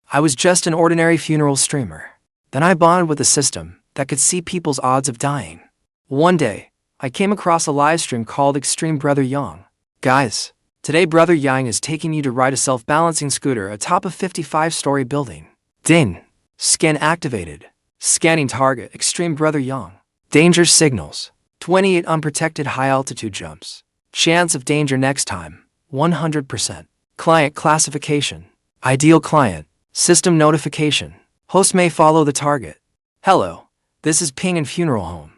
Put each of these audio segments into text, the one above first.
I was just an ordinary funeral streamer. Then I bonded with a system that could see people's odds of dying. One day, I came across a livestream called Extreme Brother Yang. Guys, today Brother Yang is taking you to ride a self-balancing scooter atop a 55-story building. Ding! Scan activated. Scanning target. Extreme Brother Yang. Danger signals. 28 unprotected high-altitude jumps. Chance of danger next time. 100%. Client classification. Ideal client. System notification. Host may follow the target. Hello, this is Ping and Funeral Home.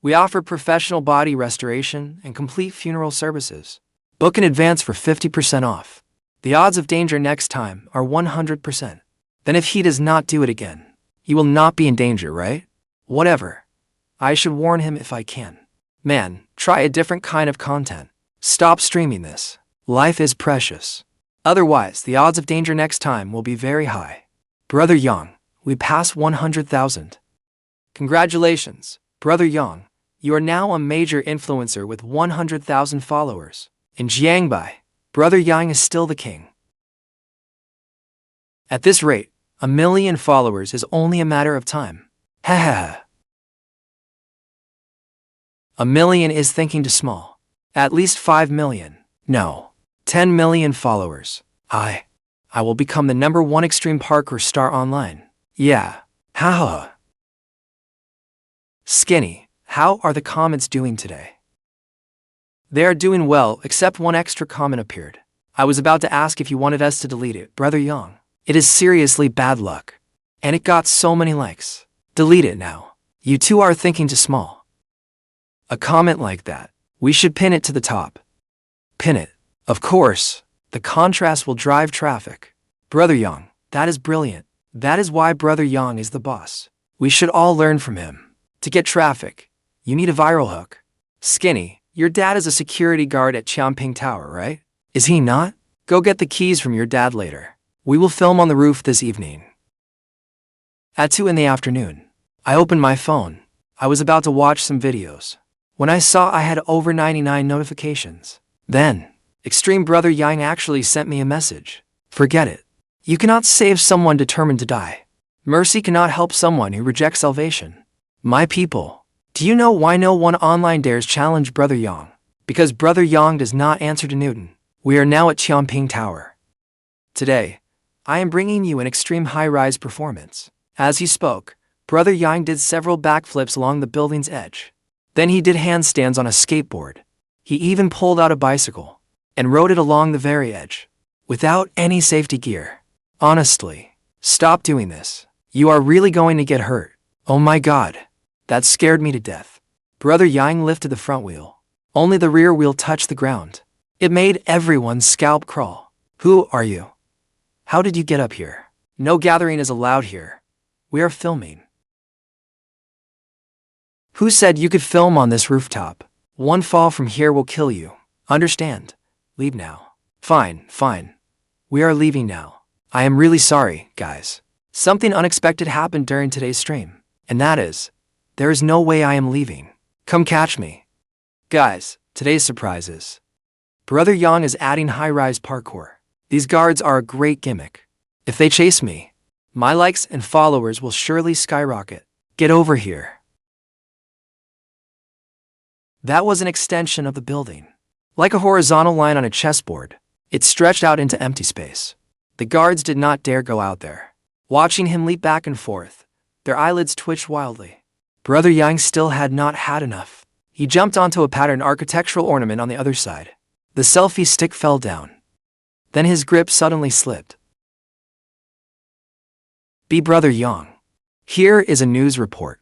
We offer professional body restoration and complete funeral services. Book in advance for 50% off. The odds of danger next time are 100%. Then if he does not do it again, he will not be in danger, right? Whatever. I should warn him if I can. Man, try a different kind of content. Stop streaming this. Life is precious. Otherwise, the odds of danger next time will be very high. Brother Yang, we passed 100,000. Congratulations, Brother Yang. You are now a major influencer with 100,000 followers. In Jiangbai, Brother Yang is still the king. At this rate, 1 million followers is only a matter of time. Ha ha ha. 1 million is thinking too small. At least 5 million. No. 10 million followers. I will become the #1 extreme parkour star online. Yeah. Ha ha. Skinny, how are the comments doing today? They are doing well, except one extra comment appeared. I was about to ask if you wanted us to delete it, Brother Yang. It is seriously bad luck. And it got so many likes. Delete it now. You two are thinking too small. A comment like that. We should pin it to the top. Pin it. Of course. The contrast will drive traffic. Brother Yang, that is brilliant. That is why Brother Yang is the boss. We should all learn from him. To get traffic, you need a viral hook. Skinny, your dad is a security guard at Qian Tower, right? Is he not? Go get the keys from your dad later. We will film on the roof this evening. At 2 in the afternoon, I opened my phone. I was about to watch some videos when I saw I had over 99 notifications. Then, Extreme Brother Yang actually sent me a message. Forget it. You cannot save someone determined to die. Mercy cannot help someone who rejects salvation. My people, do you know why no one online dares challenge Brother Yang? Because Brother Yang does not answer to Newton. We are now at Qian Tower. Today, I am bringing you an extreme high-rise performance. As he spoke, Brother Yang did several backflips along the building's edge. Then he did handstands on a skateboard. He even pulled out a bicycle and rode it along the very edge, without any safety gear. Honestly, stop doing this. You are really going to get hurt. Oh my god. That scared me to death. Brother Yang lifted the front wheel. Only the rear wheel touched the ground. It made everyone's scalp crawl. Who are you? How did you get up here? No gathering is allowed here. We are filming. Who said you could film on this rooftop? One fall from here will kill you. Understand? Leave now. Fine, fine. We are leaving now. I am really sorry, guys. Something unexpected happened during today's stream. And that is, there is no way I am leaving. Come catch me. Guys, today's surprise is Brother Yang is adding high-rise parkour. These guards are a great gimmick. If they chase me, my likes and followers will surely skyrocket. Get over here. That was an extension of the building. Like a horizontal line on a chessboard, it stretched out into empty space. The guards did not dare go out there. Watching him leap back and forth, their eyelids twitched wildly. Brother Yang still had not had enough. He jumped onto a patterned architectural ornament on the other side. The selfie stick fell down. Then his grip suddenly slipped. Be Brother Yang. Here is a news report.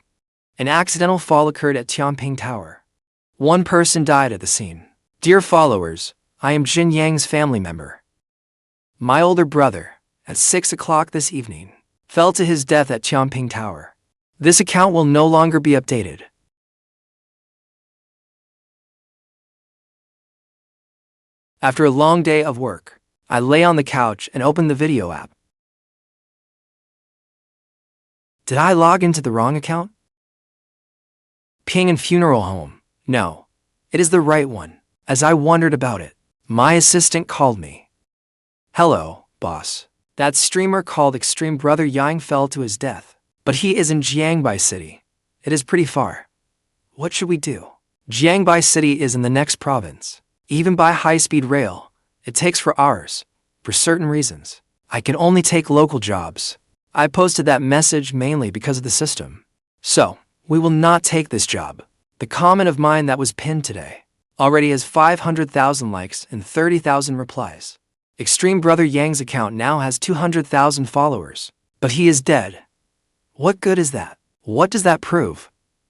An accidental fall occurred at Qian Tower. One person died at the scene. Dear followers, I am Jin Yang's family member. My older brother, at 6 o'clock this evening, fell to his death at Qian Tower. This account will no longer be updated. After a long day of work, I lay on the couch and opened the video app. Did I log into the wrong account? Ping and Funeral Home. No, it is the right one. As I wondered about it, my assistant called me. Hello, boss. That streamer called Extreme Brother Yang fell to his death. But he is in Jiangbai City. It is pretty far. What should we do? Jiangbai City is in the next province. Even by high-speed rail, it takes for hours. For certain reasons, I can only take local jobs. I posted that message mainly because of the system. So, we will not take this job. The comment of mine that was pinned today already has 500,000 likes and 30,000 replies. Extreme Brother Yang's account now has 200,000 followers, but he is dead. What good is that? What does that prove?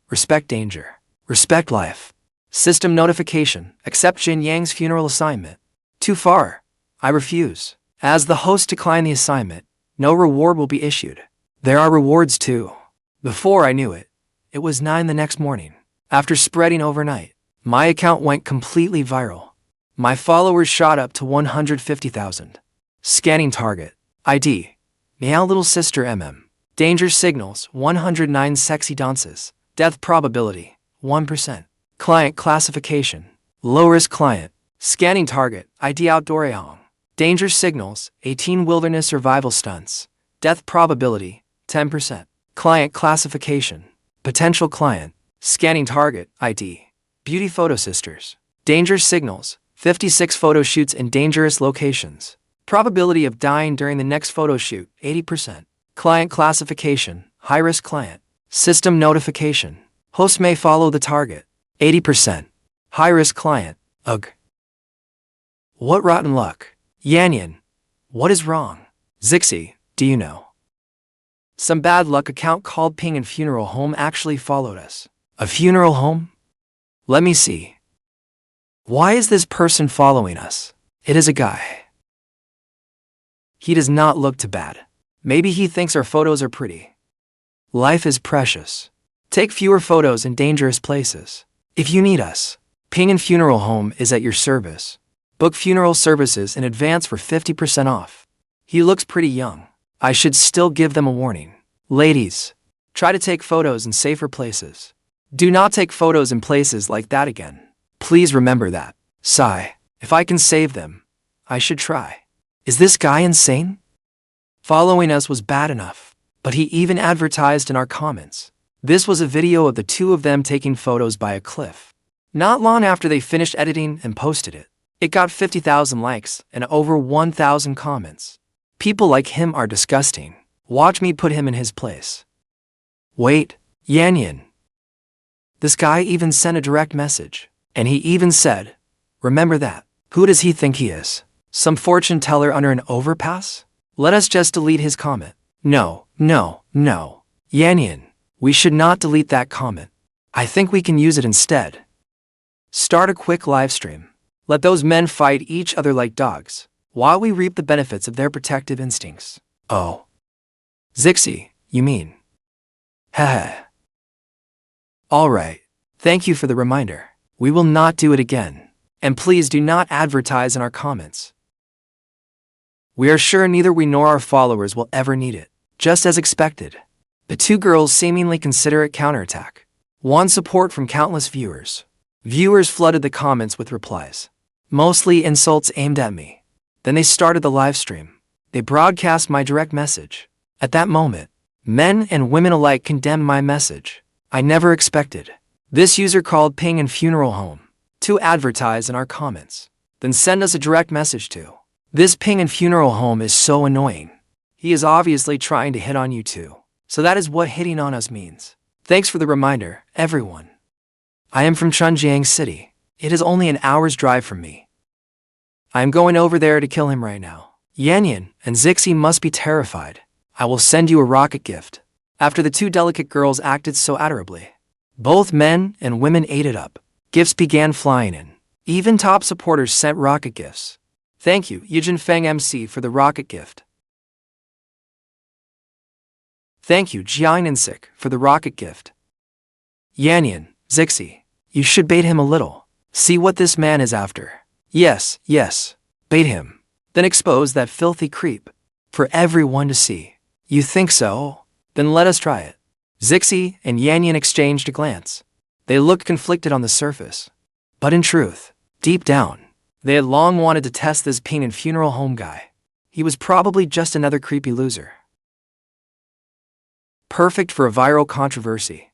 Respect danger. Respect life. System notification. Accept Jin Yang's funeral assignment. Too far. I refuse. As the host declined the assignment, no reward will be issued. There are rewards too. Before I knew it, it was 9 the next morning. After spreading overnight, my account went completely viral. My followers shot up to 150,000. Scanning target. ID. Meow Little Sister MM. Danger signals 109 sexy dances. Death probability 1%. Client classification. Low risk client. Scanning target ID Outdoor Yang. Danger signals 18 wilderness survival stunts. Death probability 10%. Client classification. Potential client. Scanning target ID Beauty Photo Sisters. Danger signals 56 photo shoots in dangerous locations. Probability of dying during the next photo shoot 80%. Client classification high risk client. System notification. Host may follow the target 80%. High risk client. Ugh. What rotten luck. Yanyan. What is wrong? Zixi, do you know? Some bad luck account called Ping and Funeral Home actually followed us. A funeral home? Let me see. Why is this person following us? It is a guy. He does not look too bad. Maybe he thinks our photos are pretty. Life is precious. Take fewer photos in dangerous places. If you need us, Ping and Funeral Home is at your service. Book funeral services in advance for 50% off. He looks pretty young. I should still give them a warning. Ladies, try to take photos in safer places. Do not take photos in places like that again. Please remember that. Sigh. If I can save them, I should try. Is this guy insane? Following us was bad enough, but he even advertised in our comments. This was a video of the two of them taking photos by a cliff. Not long after they finished editing and posted it, it got 50,000 likes and over 1,000 comments. People like him are disgusting. Watch me put him in his place. Wait, Yanyan. This guy even sent a direct message. And he even said, remember that. Who does he think he is? Some fortune teller under an overpass? Let us just delete his comment. No. Yanyan, we should not delete that comment. I think we can use it instead. Start a quick live stream. Let those men fight each other like dogs, while we reap the benefits of their protective instincts. Oh. Zixi, you mean? Heh. Alright, thank you for the reminder. We will not do it again. And please do not advertise in our comments. We are sure neither we nor our followers will ever need it. Just as expected. The two girls seemingly consider it counterattack. Won support from countless viewers. Viewers flooded the comments with replies. Mostly insults aimed at me. Then they started the live stream. They broadcast my direct message. At that moment, men and women alike condemned my message. I never expected. This user called Ping and Funeral Home to advertise in our comments. Then send us a direct message to. This Ping and Funeral Home is so annoying. He is obviously trying to hit on you too. So that is what hitting on us means. Thanks for the reminder, everyone. I am from Chengjiang City. It is only an hour's drive from me. I am going over there to kill him right now. Yanyan and Zixi must be terrified. I will send you a rocket gift. After the two delicate girls acted so adorably, both men and women ate it up. Gifts began flying in. Even top supporters sent rocket gifts. Thank you, Yijin Feng MC, for the rocket gift. Thank you, Jian Sisi, for the rocket gift. Yanyan, Zixi, you should bait him a little. See what this man is after. Yes, bait him. Then expose that filthy creep. For everyone to see. You think so? Then let us try it. Zixi and Yanyan exchanged a glance. They looked conflicted on the surface. But in truth, deep down, they had long wanted to test this Ping and Funeral Home guy. He was probably just another creepy loser. Perfect for a viral controversy.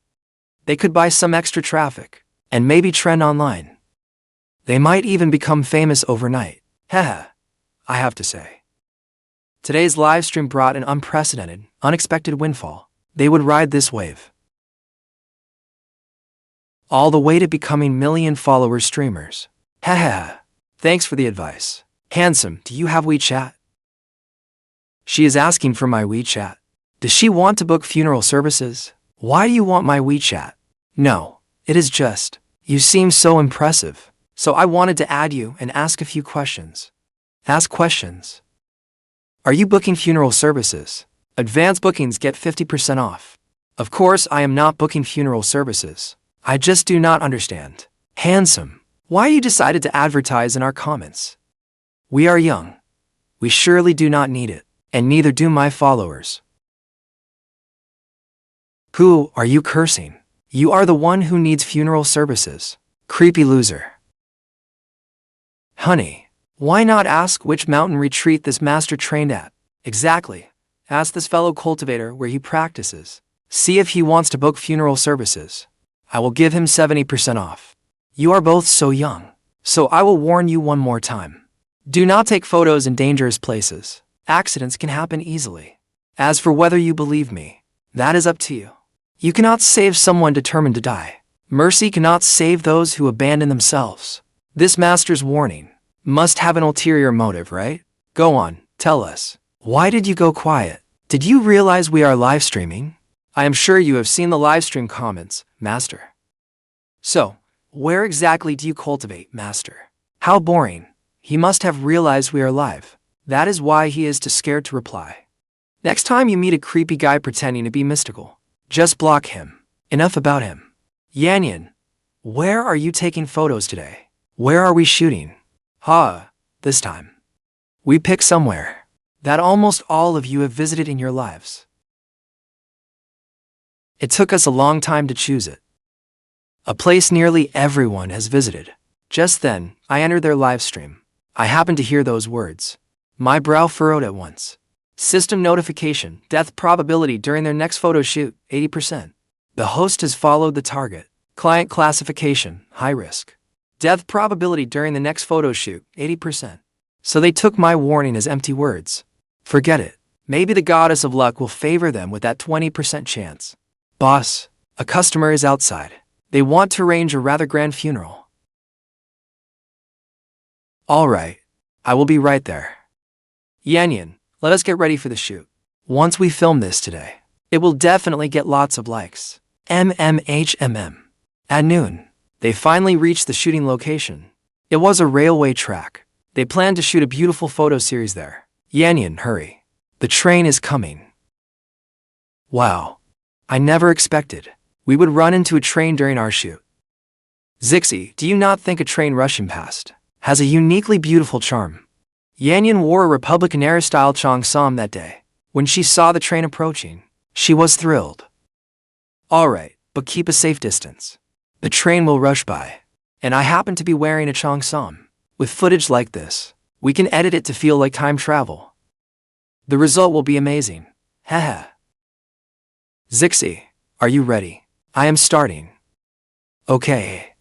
They could buy some extra traffic, and maybe trend online. They might even become famous overnight. Haha, I have to say. Today's livestream brought an unprecedented, unexpected windfall. They would ride this wave all the way to becoming million-follower streamers. Haha, thanks for the advice. Handsome, do you have WeChat? She is asking for my WeChat. Does she want to book funeral services? Why do you want my WeChat? No, it is just, you seem so impressive, so I wanted to add you and ask a few questions. Ask questions. Are you booking funeral services? Advanced bookings get 50% off. Of course, I am not booking funeral services. I just do not understand. Handsome, why you decided to advertise in our comments? We are young. We surely do not need it, and neither do my followers. Who are you cursing? You are the one who needs funeral services. Creepy loser. Honey, why not ask which mountain retreat this master trained at? Exactly. Ask this fellow cultivator where he practices. See if he wants to book funeral services. I will give him 70% off. You are both so young, so I will warn you one more time. Do not take photos in dangerous places. Accidents can happen easily. As for whether you believe me, that is up to you. You cannot save someone determined to die. Mercy cannot save those who abandon themselves. This master's warning must have an ulterior motive, right? Go on, tell us. Why did you go quiet? Did you realize we are live streaming? I am sure you have seen the live stream comments, Master. So, where exactly do you cultivate, Master? How boring. He must have realized we are live. That is why he is too scared to reply. Next time you meet a creepy guy pretending to be mystical, just block him. Enough about him. Yanyan, where are you taking photos today? Where are we shooting? This time. We pick somewhere that almost all of you have visited in your lives. It took us a long time to choose it. A place nearly everyone has visited. Just then, I entered their live stream. I happened to hear those words. My brow furrowed at once. System notification, death probability during their next photo shoot, 80%. The host has followed the target. Client classification, high risk. Death probability during the next photo shoot, 80%. So they took my warning as empty words. Forget it. Maybe the goddess of luck will favor them with that 20% chance. Boss, a customer is outside. They want to arrange a rather grand funeral. All right, I will be right there. Yanyan, let us get ready for the shoot. Once we film this today, it will definitely get lots of likes. MMHMM. At noon, they finally reached the shooting location. It was a railway track. They planned to shoot a beautiful photo series there. Yanyan, hurry. The train is coming. Wow. I never expected we would run into a train during our shoot. Zixi, do you not think a train rushing past has a uniquely beautiful charm? Yanyan wore a Republican-era-style cheongsam that day. When she saw the train approaching, she was thrilled. Alright, but keep a safe distance. The train will rush by. And I happen to be wearing a cheongsam. With footage like this, we can edit it to feel like time travel. The result will be amazing. Haha. Zixi, are you ready? I am starting. Okay.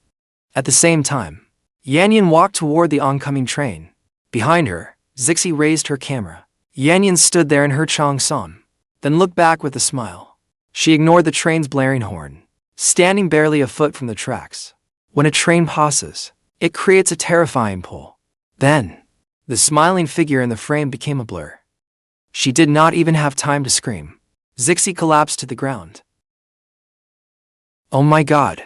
At the same time, Yanyan walked toward the oncoming train. Behind her, Zixi raised her camera. Yanyan stood there in her cheongsam, then looked back with a smile. She ignored the train's blaring horn, standing barely a foot from the tracks. When a train passes, it creates a terrifying pull. Then, the smiling figure in the frame became a blur. She did not even have time to scream. Zixi collapsed to the ground. Oh my god.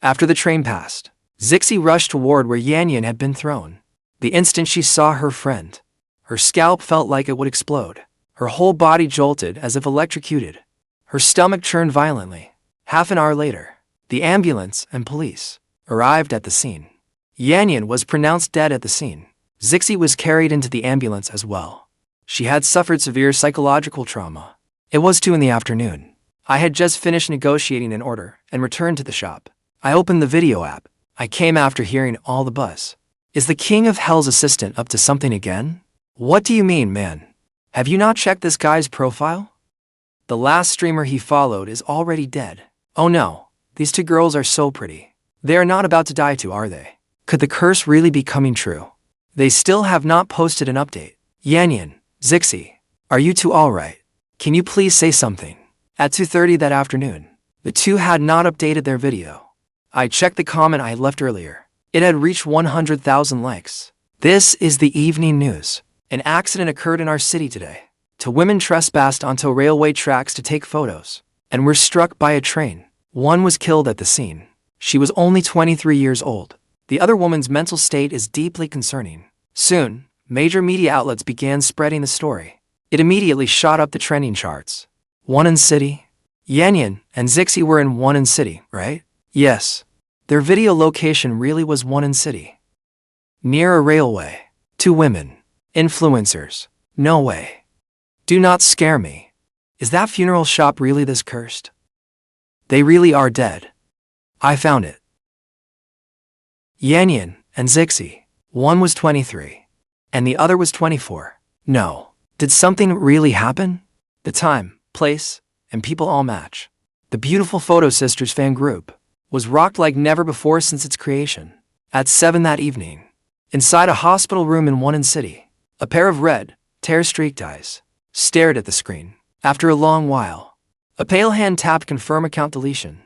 After the train passed, Zixi rushed toward where Yanyan had been thrown. The instant she saw her friend, her scalp felt like it would explode. Her whole body jolted as if electrocuted. Her stomach churned violently. Half an hour later, the ambulance and police arrived at the scene. Yanyan was pronounced dead at the scene. Zixi was carried into the ambulance as well. She had suffered severe psychological trauma. It was 2 in the afternoon. I had just finished negotiating an order and returned to the shop. I opened the video app. I came after hearing all the buzz. Is the King of Hell's assistant up to something again? What do you mean, man? Have you not checked this guy's profile? The last streamer he followed is already dead. Oh no, these two girls are so pretty. They are not about to die too, are they? Could the curse really be coming true? They still have not posted an update. Yanyan, Zixi, are you two alright? Can you please say something? At 2:30 that afternoon, the two had not updated their video. I checked the comment I left earlier. It had reached 100,000 likes. This is the evening news. An accident occurred in our city today. Two women trespassed onto railway tracks to take photos and were struck by a train. One was killed at the scene. She was only 23 years old. The other woman's mental state is deeply concerning. Soon, major media outlets began spreading the story. It immediately shot up the trending charts. One in city. Yanyan and Zixi were in one in city, right? Yes. Their video location really was one in city. Near a railway. Two women. Influencers. No way. Do not scare me. Is that funeral shop really this cursed? They really are dead. I found it. Yanyan and Zixi. One was 23. And the other was 24. No. Did something really happen? The time, place, and people all match. The beautiful Photo Sisters fan group was rocked like never before since its creation. At 7 that evening, inside a hospital room in one in city, a pair of red, tear-streaked eyes stared at the screen. After a long while, a pale hand tapped confirm account deletion.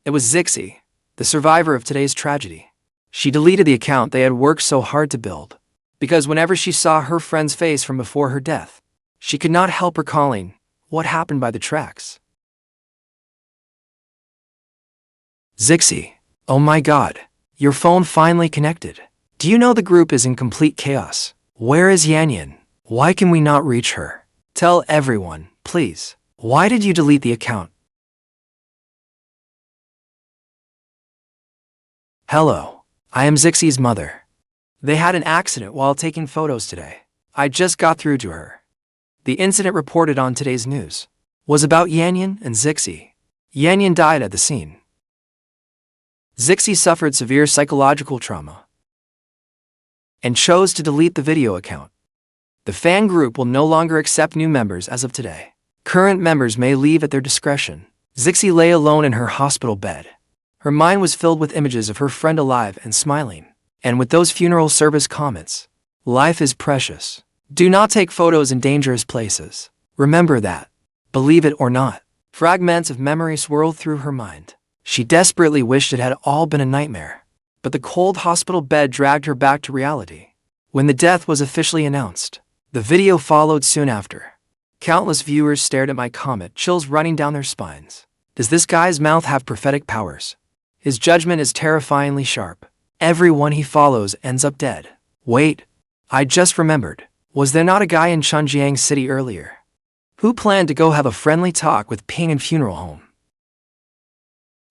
It was Zixi, the survivor of today's tragedy. She deleted the account they had worked so hard to build, because whenever she saw her friend's face from before her death, she could not help recalling what happened by the tracks. Zixi, oh my god, your phone finally connected. Do you know the group is in complete chaos? Where is Yanyan? Why can we not reach her? Tell everyone, please. Why did you delete the account? Hello, I am Zixi's mother. They had an accident while taking photos today. I just got through to her. The incident reported on today's news was about Yanyan and Zixi. Yanyan died at the scene. Zixi suffered severe psychological trauma and chose to delete the video account. The fan group will no longer accept new members as of today. Current members may leave at their discretion. Zixi lay alone in her hospital bed. Her mind was filled with images of her friend alive and smiling. And with those funeral service comments, life is precious. Do not take photos in dangerous places. Remember that. Believe it or not. Fragments of memory swirled through her mind. She desperately wished it had all been a nightmare. But the cold hospital bed dragged her back to reality. When the death was officially announced, the video followed soon after. Countless viewers stared at my comment, chills running down their spines. Does this guy's mouth have prophetic powers? His judgment is terrifyingly sharp. Everyone he follows ends up dead. Wait, I just remembered. Was there not a guy in Chengjiang City earlier who planned to go have a friendly talk with Ping in funeral home?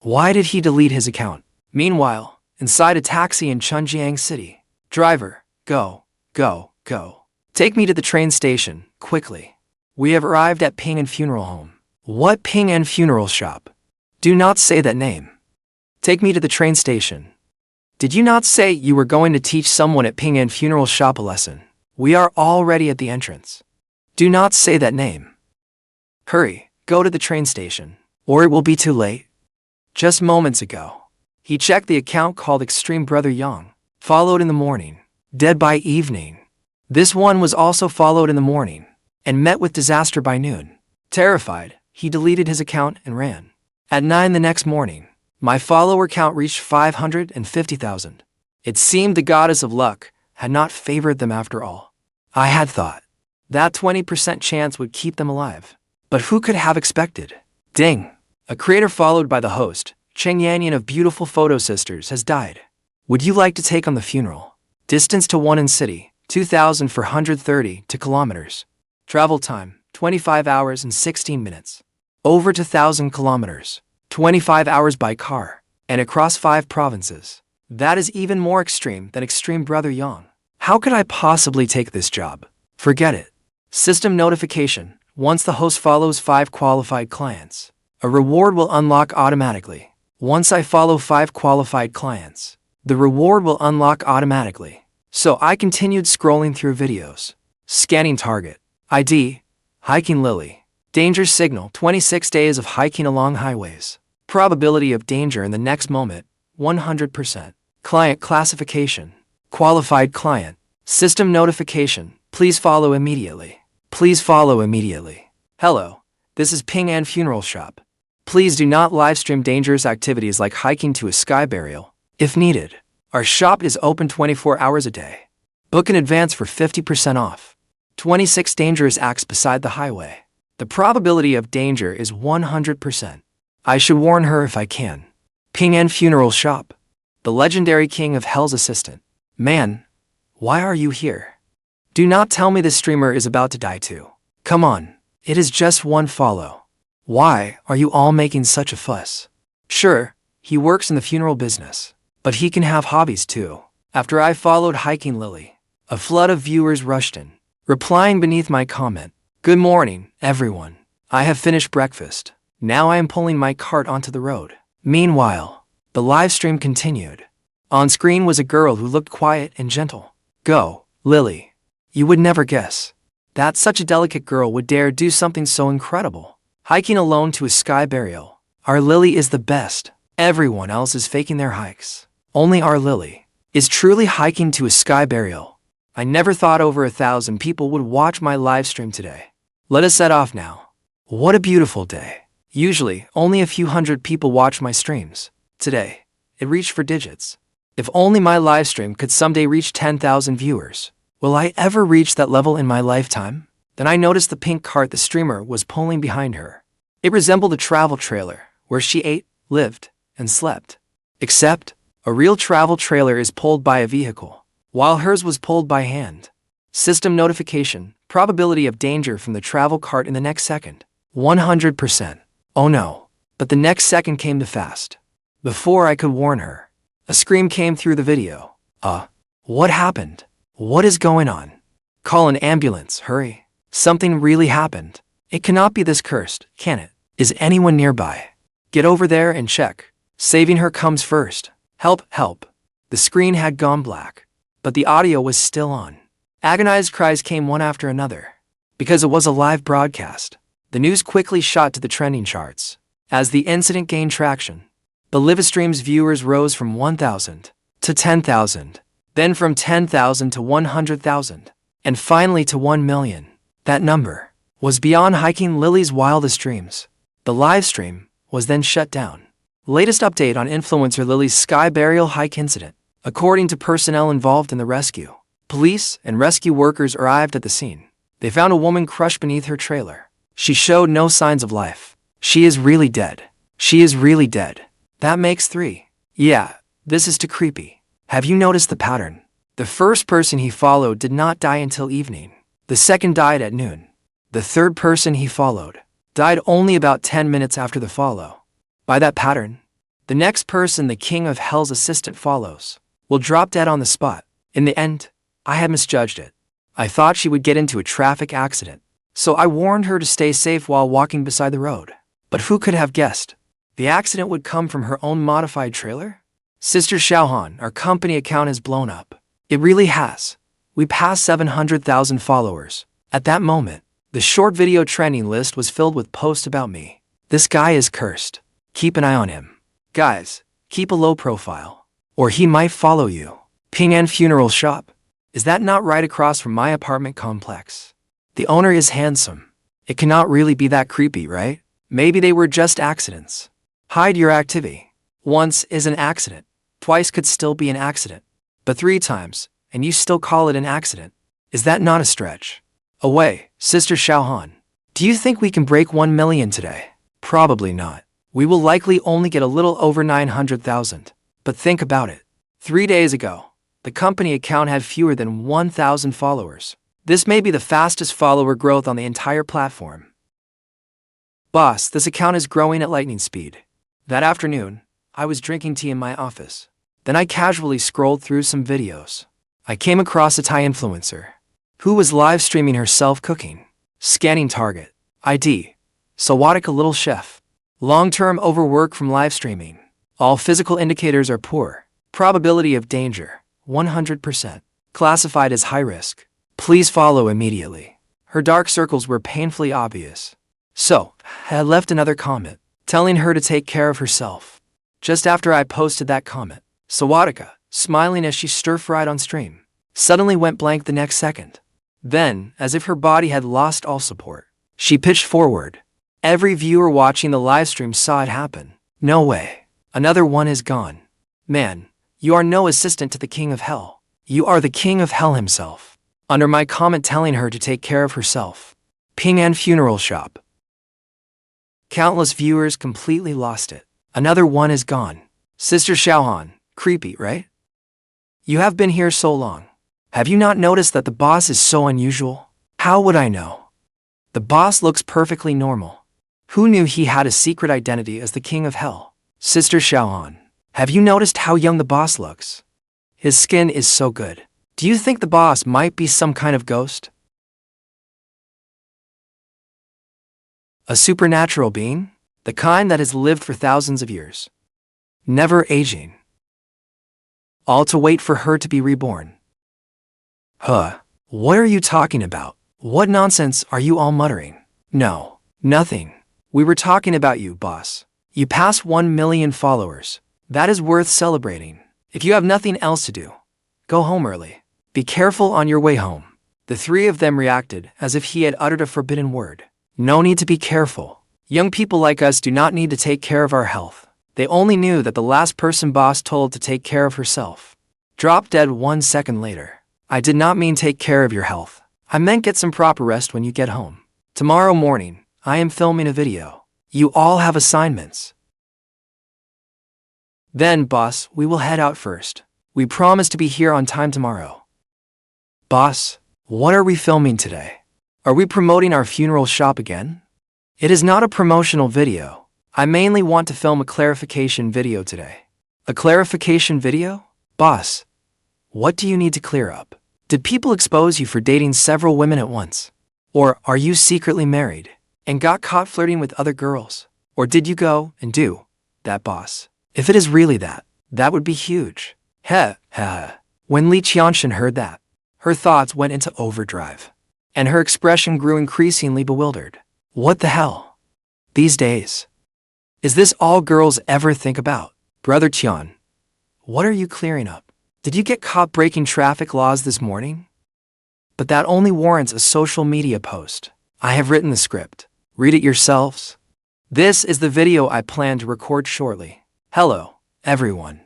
Why did he delete his account? Meanwhile, inside a taxi in Chengjiang City, driver, go. Take me to the train station, quickly. We have arrived at Ping and funeral home. What Ping and funeral shop? Do not say that name. Take me to the train station. Did you not say you were going to teach someone at Ping and funeral shop a lesson? We are already at the entrance. Do not say that name. Hurry, go to the train station, or it will be too late. Just moments ago, he checked the account called Extreme Brother Yang, followed in the morning, dead by evening. This one was also followed in the morning, and met with disaster by noon. Terrified, he deleted his account and ran. At 9 the next morning, my follower count reached 550,000. It seemed the goddess of luck had not favored them after all. I had thought that 20% chance would keep them alive. But who could have expected? Ding! A creator followed by the host, Cheng Yanyan of Beautiful Photo Sisters, has died. Would you like to take on the funeral? Distance to one in city, 2,430 kilometers. Travel time, 25 hours and 16 minutes. Over 2,000 kilometers, 25 hours by car, and across 5 provinces. That is even more extreme than Extreme Brother Yang. How could I possibly take this job? Forget it. System notification. Once the host follows 5 qualified clients, a reward will unlock automatically. Once I follow 5 qualified clients, the reward will unlock automatically. So I continued scrolling through videos. Scanning target. ID. Hiking Lili. Danger signal, 26 days of hiking along highways. Probability of danger in the next moment, 100%. Client classification. Qualified client. System notification. Please follow immediately. Please follow immediately. Hello, this is Ping Funeral Shop. Please do not livestream dangerous activities like hiking to a sky burial. If needed, our shop is open 24 hours a day. Book in advance for 50% off. 26 dangerous acts beside the highway. The probability of danger is 100%. I should warn her if I can. Ping Funeral Shop. The legendary king of hell's assistant. Man, why are you here? Do not tell me this streamer is about to die too. Come on, it is just one follow. Why are you all making such a fuss? Sure, he works in the funeral business, but he can have hobbies too. After I followed hiking Lili, a flood of viewers rushed in, replying beneath my comment. Good morning, everyone. I have finished breakfast. Now I am pulling my cart onto the road. Meanwhile, the live stream continued. On screen was a girl who looked quiet and gentle. Go, Lili. You would never guess that such a delicate girl would dare do something so incredible. Hiking alone to a sky burial. Our Lili is the best. Everyone else is faking their hikes. Only our Lili is truly hiking to a sky burial. I never thought over 1,000 people would watch my live stream today. Let us set off now. What a beautiful day. Usually, only a few hundred people watch my streams. Today, it reached 4 digits. If only my live stream could someday reach 10,000 viewers. Will I ever reach that level in my lifetime? Then I noticed the pink cart the streamer was pulling behind her. It resembled a travel trailer, where she ate, lived, and slept. Except, a real travel trailer is pulled by a vehicle, while hers was pulled by hand. System notification, probability of danger from the travel cart in the next second, 100%. Oh no, but the next second came too fast. Before I could warn her, a scream came through the video. What happened? What is going on? Call an ambulance, hurry. Something really happened. It cannot be this cursed, can it? Is anyone nearby? Get over there and check. Saving her comes first. Help, help. The screen had gone black, but the audio was still on. Agonized cries came one after another. Because it was a live broadcast, the news quickly shot to the trending charts. As the incident gained traction, the live stream's viewers rose from 1,000 to 10,000, then from 10,000 to 100,000, and finally to 1 million. That number was beyond hiking Lili's wildest dreams. The live stream was then shut down. Latest update on influencer Lili's sky burial hike incident. According to personnel involved in the rescue, police and rescue workers arrived at the scene. They found a woman crushed beneath her trailer. She showed no signs of life. She is really dead. She is really dead. That makes 3. Yeah, this is too creepy. Have you noticed the pattern? The first person he followed did not die until evening. The second died at noon. The third person he followed died only about 10 minutes after the follow. By that pattern, the next person the king of hell's assistant follows will drop dead on the spot. In the end, I had misjudged it. I thought she would get into a traffic accident, so I warned her to stay safe while walking beside the road. But who could have guessed? The accident would come from her own modified trailer? Sister Xiaohan, our company account has blown up. It really has. We passed 700,000 followers. At that moment, the short video trending list was filled with posts about me. This guy is cursed. Keep an eye on him. Guys, keep a low profile, or he might follow you. Ping Funeral Shop. Is that not right across from my apartment complex? The owner is handsome. It cannot really be that creepy, right? Maybe they were just accidents. Hide your activity. Once is an accident. Twice could still be an accident. But 3 times, and you still call it an accident. Is that not a stretch? Away, Sister Xiaohan. Do you think we can break 1 million today? Probably not. We will likely only get a little over 900,000. But think about it. 3 days ago, the company account had fewer than 1,000 followers. This may be the fastest follower growth on the entire platform. Boss, this account is growing at lightning speed. That afternoon, I was drinking tea in my office. Then I casually scrolled through some videos. I came across a Thai influencer who was live streaming herself cooking. Scanning target. ID. Sawadika little chef. Long-term overwork from live streaming. All physical indicators are poor. Probability of danger, 100%. Classified as high risk. Please follow immediately. Her dark circles were painfully obvious. So, I left another comment, telling her to take care of herself. Just after I posted that comment, Sawatika, smiling as she stir-fried on stream, suddenly went blank the next second. Then, as if her body had lost all support, she pitched forward. Every viewer watching the livestream saw it happen. No way. Another one is gone. Man, you are no assistant to the King of Hell. You are the King of Hell himself. Under my comment telling her to take care of herself. Ping'an Funeral Shop. Countless viewers completely lost it. Another one is gone. Sister Xiaohan, creepy, right? You have been here so long. Have you not noticed that the boss is so unusual? How would I know? The boss looks perfectly normal. Who knew he had a secret identity as the King of Hell? Sister Xiaohan, have you noticed how young the boss looks? His skin is so good. Do you think the boss might be some kind of ghost? A supernatural being? The kind that has lived for thousands of years. Never aging. All to wait for her to be reborn. Huh. What are you talking about? What nonsense are you all muttering? No, nothing. We were talking about you, boss. You passed 1 million followers. That is worth celebrating. If you have nothing else to do, go home early. Be careful on your way home. The three of them reacted as if he had uttered a forbidden word. No need to be careful. Young people like us do not need to take care of our health. They only knew that the last person boss told to take care of herself. Drop dead 1 second later. I did not mean take care of your health. I meant get some proper rest when you get home. Tomorrow morning, I am filming a video. You all have assignments. Then, boss, we will head out first. We promise to be here on time tomorrow. Boss, what are we filming today? Are we promoting our funeral shop again? It is not a promotional video. I mainly want to film a clarification video today. A clarification video? Boss, what do you need to clear up? Did people expose you for dating several women at once? Or are you secretly married and got caught flirting with other girls? Or did you go and do that, boss? If it is really that, that would be huge. Heh. When Li Qianshan heard that, her thoughts went into overdrive, and her expression grew increasingly bewildered. What the hell? These days. Is this all girls ever think about? Brother Qian, what are you clearing up? Did you get caught breaking traffic laws this morning? But that only warrants a social media post. I have written the script. Read it yourselves. This is the video I plan to record shortly. Hello, everyone.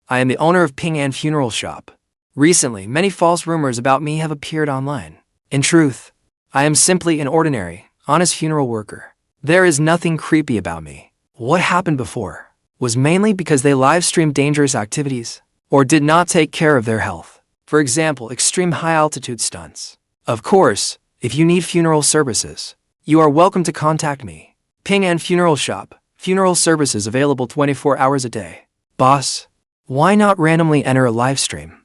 I am the owner of Ping'an Funeral Shop. Recently, many false rumors about me have appeared online. In truth, I am simply an ordinary, honest funeral worker. There is nothing creepy about me. What happened before was mainly because they live-streamed dangerous activities or did not take care of their health. For example, extreme high-altitude stunts. Of course, if you need funeral services, you are welcome to contact me. Ping'an Funeral Shop. Funeral services available 24 hours a day. Boss, why not randomly enter a live stream?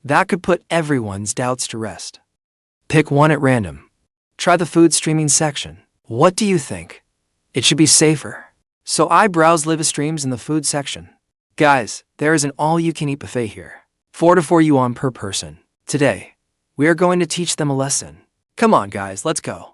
That could put everyone's doubts to rest. Pick one at random. Try the food streaming section. What do you think? It should be safer. So I browse live streams in the food section. Guys, there is an all-you-can-eat buffet here. 4 to 4 yuan per person. Today, we are going to teach them a lesson. Come on guys, let's go.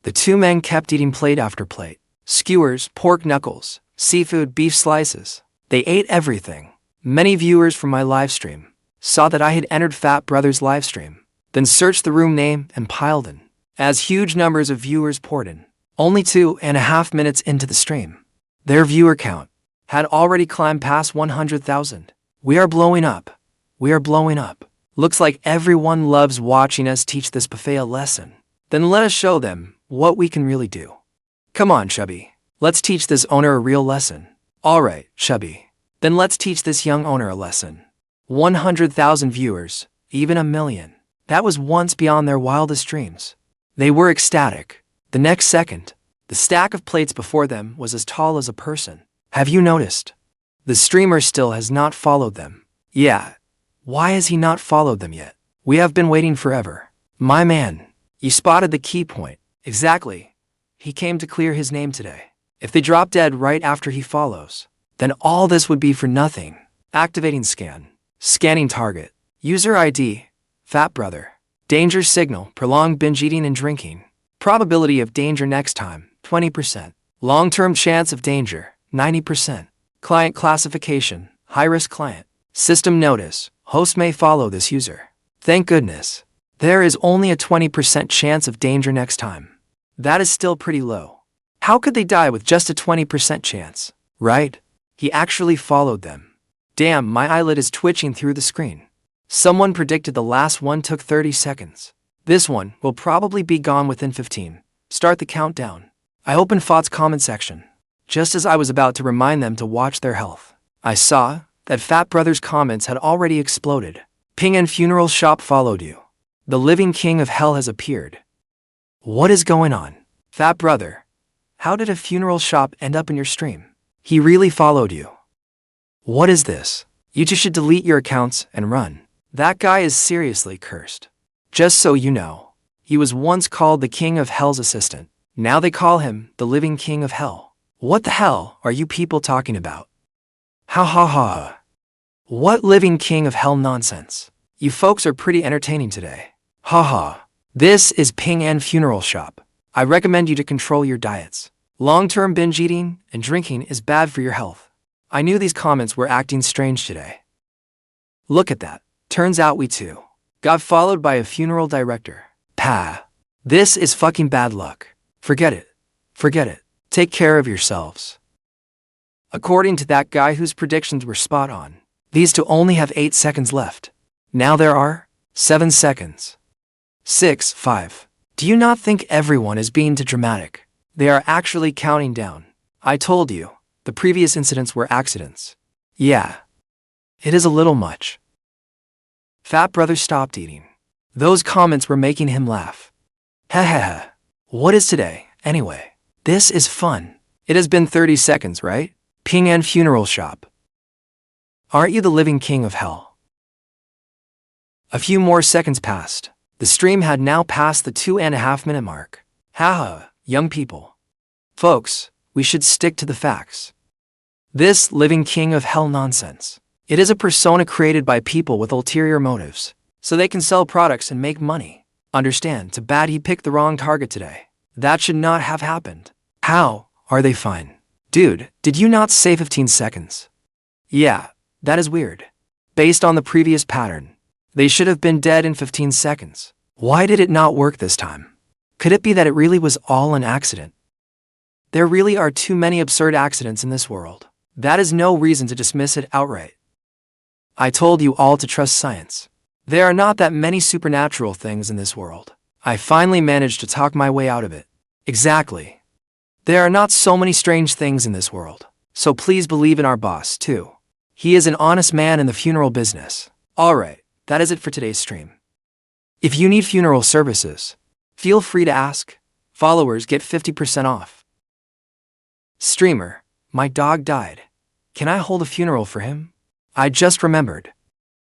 The two men kept eating plate after plate. Skewers, pork knuckles, seafood, beef slices. They ate everything. Many viewers from my livestream saw that I had entered Fat Brother's livestream, then searched the room name and piled in. As huge numbers of viewers poured in, only 2.5 minutes into the stream, their viewer count had already climbed past 100,000. We are blowing up. We are blowing up. Looks like everyone loves watching us teach this buffet a lesson. Then let us show them what we can really do. Come on, Chubby. Let's teach this owner a real lesson. Alright, Chubby. Then let's teach this young owner a lesson. 100,000 viewers, even 1 million. That was once beyond their wildest dreams. They were ecstatic. The next second, the stack of plates before them was as tall as a person. Have you noticed? The streamer still has not followed them. Yeah. Why has he not followed them yet? We have been waiting forever. My man, you spotted the key point. Exactly. He came to clear his name today. If they drop dead right after he follows, then all this would be for nothing. Activating scan. Scanning target. User ID. Fat brother. Danger signal. Prolonged binge eating and drinking. Probability of danger next time, 20%. Long-term chance of danger, 90%. Client classification. High-risk client. System notice. Host may follow this user. Thank goodness. There is only a 20% chance of danger next time. That is still pretty low. How could they die with just a 20% chance? Right? He actually followed them. Damn, my eyelid is twitching through the screen. Someone predicted the last one took 30 seconds. This one will probably be gone within 15. Start the countdown. I opened Fat's comment section. Just as I was about to remind them to watch their health, I saw that Fat Brother's comments had already exploded. Ping and funeral shop followed you. The living king of hell has appeared. What is going on? Fat Brother, how did a funeral shop end up in your stream? He really followed you. What is this? You two should delete your accounts and run. That guy is seriously cursed. Just so you know, he was once called the King of Hell's assistant. Now they call him the Living King of Hell. What the hell are you people talking about? Ha ha ha. What Living King of Hell nonsense? You folks are pretty entertaining today. Ha ha. This is Ping An Funeral Shop. I recommend you to control your diets. Long-term binge eating and drinking is bad for your health. I knew these comments were acting strange today. Look at that. Turns out we too got followed by a funeral director. Pah. This is fucking bad luck. Forget it. Forget it. Take care of yourselves. According to that guy whose predictions were spot on, these two only have 8 seconds left. Now there are 7 seconds. 6, 5. Do you not think everyone is being too dramatic? They are actually counting down. I told you, the previous incidents were accidents. Yeah. It is a little much. Fat Brother stopped eating. Those comments were making him laugh. Heh. What is today, anyway? This is fun. It has been 30 seconds, right? Ping An Funeral Shop. Aren't you the living king of hell? A few more seconds passed. The stream had now passed the 2.5-minute mark. Haha, young people. Folks, we should stick to the facts. This living king of hell nonsense. It is a persona created by people with ulterior motives, so they can sell products and make money. Understand, too bad he picked the wrong target today. That should not have happened. How are they fine? Dude, did you not say 15 seconds? Yeah, that is weird. Based on the previous pattern, they should have been dead in 15 seconds. Why did it not work this time? Could it be that it really was all an accident? There really are too many absurd accidents in this world. That is no reason to dismiss it outright. I told you all to trust science. There are not that many supernatural things in this world. I finally managed to talk my way out of it. Exactly. There are not so many strange things in this world. So please believe in our boss, too. He is an honest man in the funeral business. Alright, that is it for today's stream. If you need funeral services, feel free to ask. Followers get 50% off. Streamer, my dog died. Can I hold a funeral for him? I just remembered.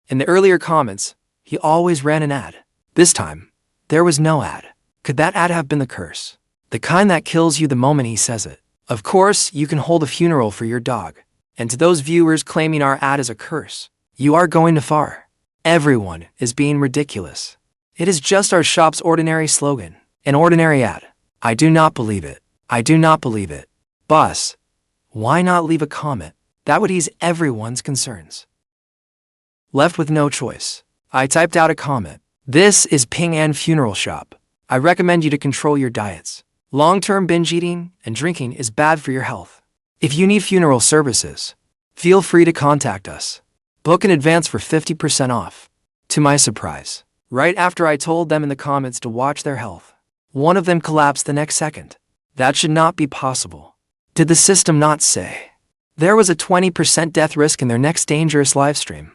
In the earlier comments, he always ran an ad. This time, there was no ad. Could that ad have been the curse? The kind that kills you the moment he says it. Of course, you can hold a funeral for your dog. And to those viewers claiming our ad is a curse, you are going too far. Everyone is being ridiculous. It is just our shop's ordinary slogan. An ordinary ad. I do not believe it. I do not believe it. Boss, why not leave a comment? That would ease everyone's concerns. Left with no choice, I typed out a comment. This is Ping An Funeral Shop. I recommend you to control your diets. Long-term binge eating and drinking is bad for your health. If you need funeral services, feel free to contact us. Book in advance for 50% off. To my surprise, right after I told them in the comments to watch their health, one of them collapsed the next second. That should not be possible. Did the system not say there was a 20% death risk in their next dangerous livestream?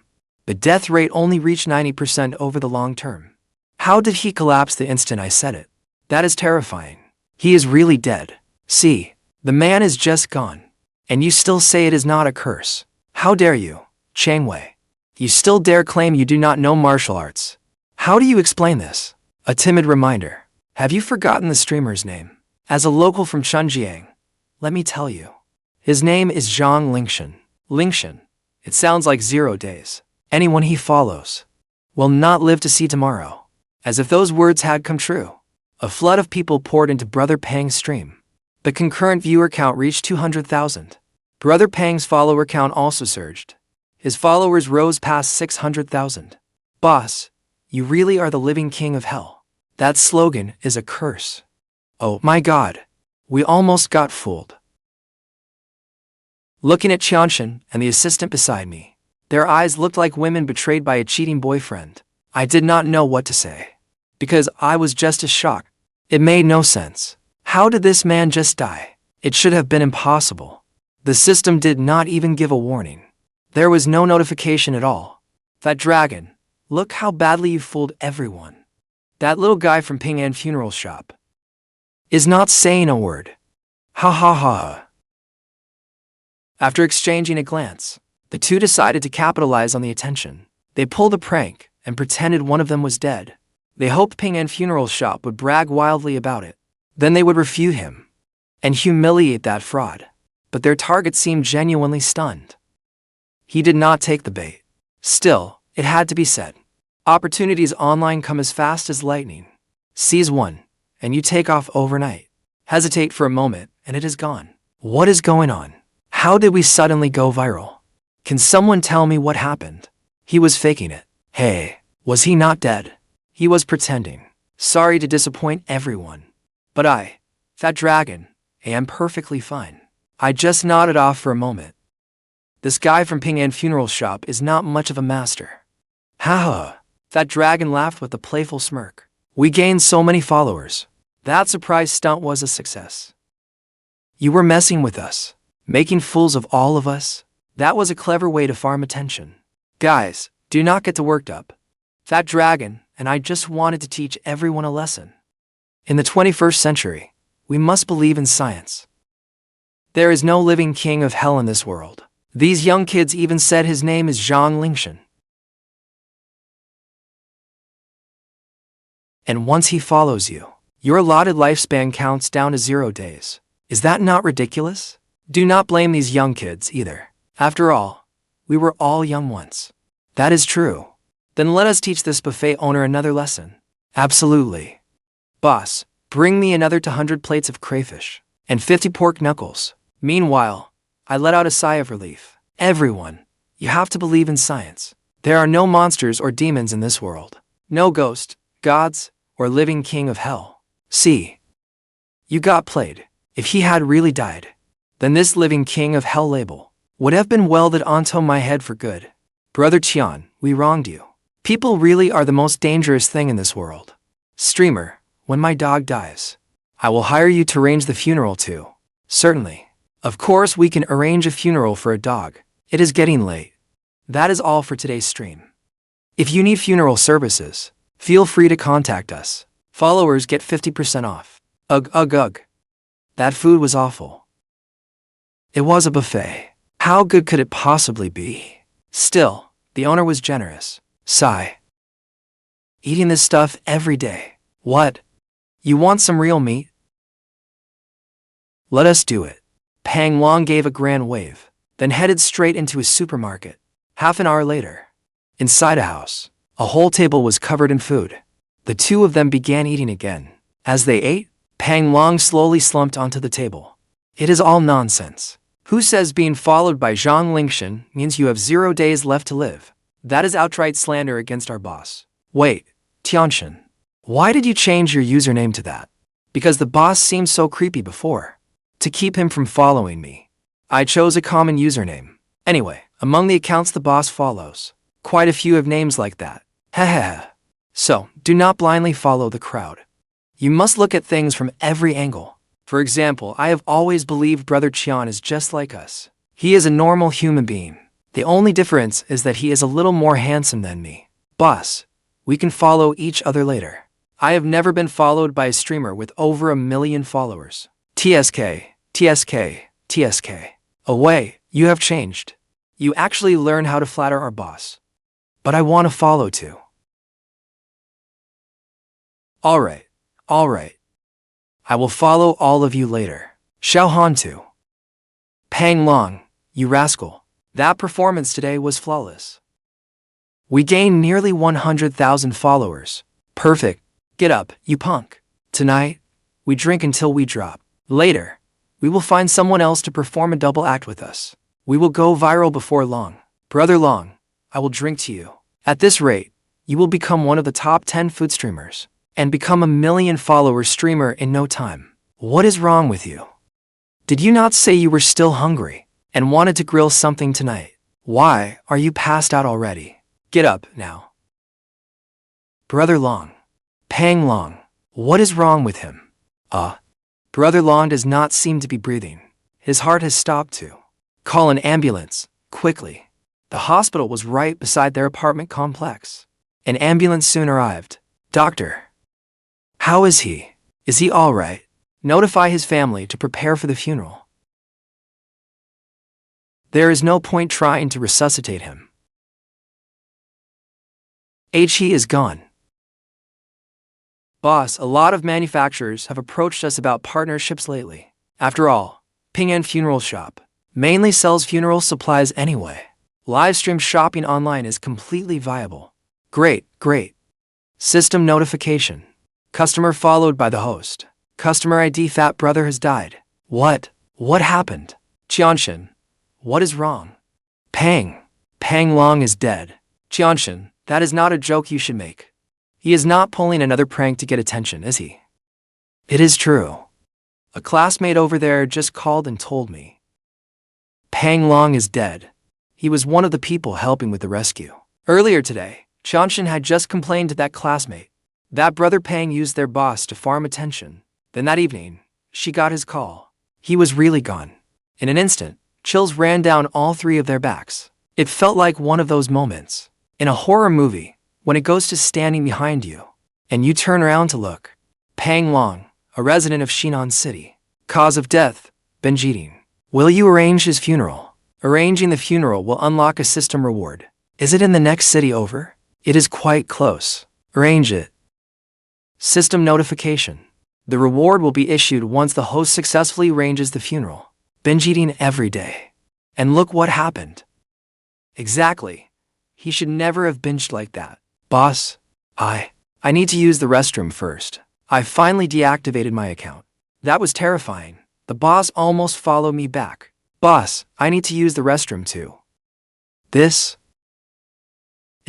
The death rate only reached 90% over the long term. How did he collapse the instant I said it? That is terrifying. He is really dead. See, the man is just gone. And you still say it is not a curse. How dare you, Cheng Wei? You still dare claim you do not know martial arts. How do you explain this? A timid reminder. Have you forgotten the streamer's name? As a local from Chunjiang, let me tell you. His name is Zhang Lingtian. Lingtian It sounds like 0 days. Anyone he follows will not live to see tomorrow. As if those words had come true. A flood of people poured into Brother Pang's stream. The concurrent viewer count reached 200,000. Brother Pang's follower count also surged. His followers rose past 600,000. Boss, you really are the living king of hell. That slogan is a curse. Oh my god. We almost got fooled. Looking at Qian and the assistant beside me, their eyes looked like women betrayed by a cheating boyfriend. I did not know what to say. Because I was just as shocked. It made no sense. How did this man just die? It should have been impossible. The system did not even give a warning. There was no notification at all. That dragon, look how badly you fooled everyone. That little guy from Ping An funeral shop is not saying a word. Ha ha ha. After exchanging a glance, the two decided to capitalize on the attention. They pulled a prank and pretended one of them was dead. They hoped Ping An funeral shop would brag wildly about it. Then they would refute him and humiliate that fraud. But their target seemed genuinely stunned. He did not take the bait. Still, it had to be said. Opportunities online come as fast as lightning. Seize one, and you take off overnight. Hesitate for a moment, and it is gone. What is going on? How did we suddenly go viral? Can someone tell me what happened? He was faking it. Hey, was he not dead? He was pretending. Sorry to disappoint everyone. But that dragon, am perfectly fine. I just nodded off for a moment. This guy from Ping An funeral shop is not much of a master. Haha, that dragon laughed with a playful smirk. We gained so many followers. That surprise stunt was a success. You were messing with us, making fools of all of us. That was a clever way to farm attention. Guys, do not get too worked up. That dragon, and I just wanted to teach everyone a lesson. In the 21st century, we must believe in science. There is no living king of hell in this world. These young kids even said his name is Zhang Lingtian. And once he follows you, your allotted lifespan counts down to 0 days. Is that not ridiculous? Do not blame these young kids either. After all, we were all young once. That is true. Then let us teach this buffet owner another lesson. Absolutely. Boss, bring me another 200 plates of crayfish and 50 pork knuckles. Meanwhile, I let out a sigh of relief. Everyone, you have to believe in science. There are no monsters or demons in this world. No ghosts, gods, or living king of hell. See, you got played. If he had really died, then this living king of hell label would have been welded onto my head for good. Brother Qian, we wronged you. People really are the most dangerous thing in this world. Streamer, when my dog dies, I will hire you to arrange the funeral too. Certainly. Of course we can arrange a funeral for a dog. It is getting late. That is all for today's stream. If you need funeral services, feel free to contact us. Followers get 50% off. Ugh, ugh, ugh. That food was awful. It was a buffet. How good could it possibly be? Still, the owner was generous. Sigh. Eating this stuff every day. What? You want some real meat? Let us do it. Pang Long gave a grand wave, then headed straight into his supermarket. Half an hour later, inside a house, a whole table was covered in food. The two of them began eating again. As they ate, Pang Long slowly slumped onto the table. It is all nonsense. Who says being followed by Zhang Lingtian means you have 0 days left to live? That is outright slander against our boss. Wait, Tianshan, why did you change your username to that? Because the boss seemed so creepy before. To keep him from following me, I chose a common username. Anyway, among the accounts the boss follows, quite a few have names like that. Hehehe. So, do not blindly follow the crowd. You must look at things from every angle. For example, I have always believed Brother Qian is just like us. He is a normal human being. The only difference is that he is a little more handsome than me. Boss, we can follow each other later. I have never been followed by a streamer with over 1 million followers. TSK, TSK, TSK. Away, you have changed. You actually learn how to flatter our boss. But I want to follow too. Alright. I will follow all of you later. Xiao Han too. Pang Long, you rascal. That performance today was flawless. We gained nearly 100,000 followers. Perfect. Get up, you punk. Tonight, we drink until we drop. Later, we will find someone else to perform a double act with us. We will go viral before long. Brother Long, I will drink to you. At this rate, you will become one of the top 10 food streamers and become a million follower streamer in no time. What is wrong with you? Did you not say you were still hungry and wanted to grill something tonight? Why are you passed out already? Get up now. Brother Long. Pang Long. What is wrong with him? Brother Long does not seem to be breathing. His heart has stopped too. Call an ambulance, quickly. The hospital was right beside their apartment complex. An ambulance soon arrived. Doctor. How is he? Is he all right? Notify his family to prepare for the funeral. There is no point trying to resuscitate him. He is gone. Boss, a lot of manufacturers have approached us about partnerships lately. After all, Ping Funeral Shop mainly sells funeral supplies anyway. Livestream shopping online is completely viable. Great. System notification. Customer followed by the host. Customer ID: Fat brother has died. What? What happened? Qian, what is wrong? Pang Long is dead. Qian, that is not a joke you should make. He is not pulling another prank to get attention, is he? It is true. A classmate over there just called and told me. Pang Long is dead. He was one of the people helping with the rescue. Earlier today, Qian had just complained to that classmate. That brother Pang used their boss to farm attention. Then that evening, she got his call. He was really gone. In an instant, chills ran down all three of their backs. It felt like one of those moments in a horror movie when a ghost is standing behind you, and you turn around to look. Pang Long, a resident of Xinan City. Cause of death: binge eating. Will you arrange his funeral? Arranging the funeral will unlock a system reward. Is it in the next city over? It is quite close. Arrange it. System notification. The reward will be issued once the host successfully arranges the funeral. Binge eating every day. And look what happened. Exactly. He should never have binged like that. Boss, I need to use the restroom first. I finally deactivated my account. That was terrifying. The boss almost followed me back. Boss, I need to use the restroom too. Is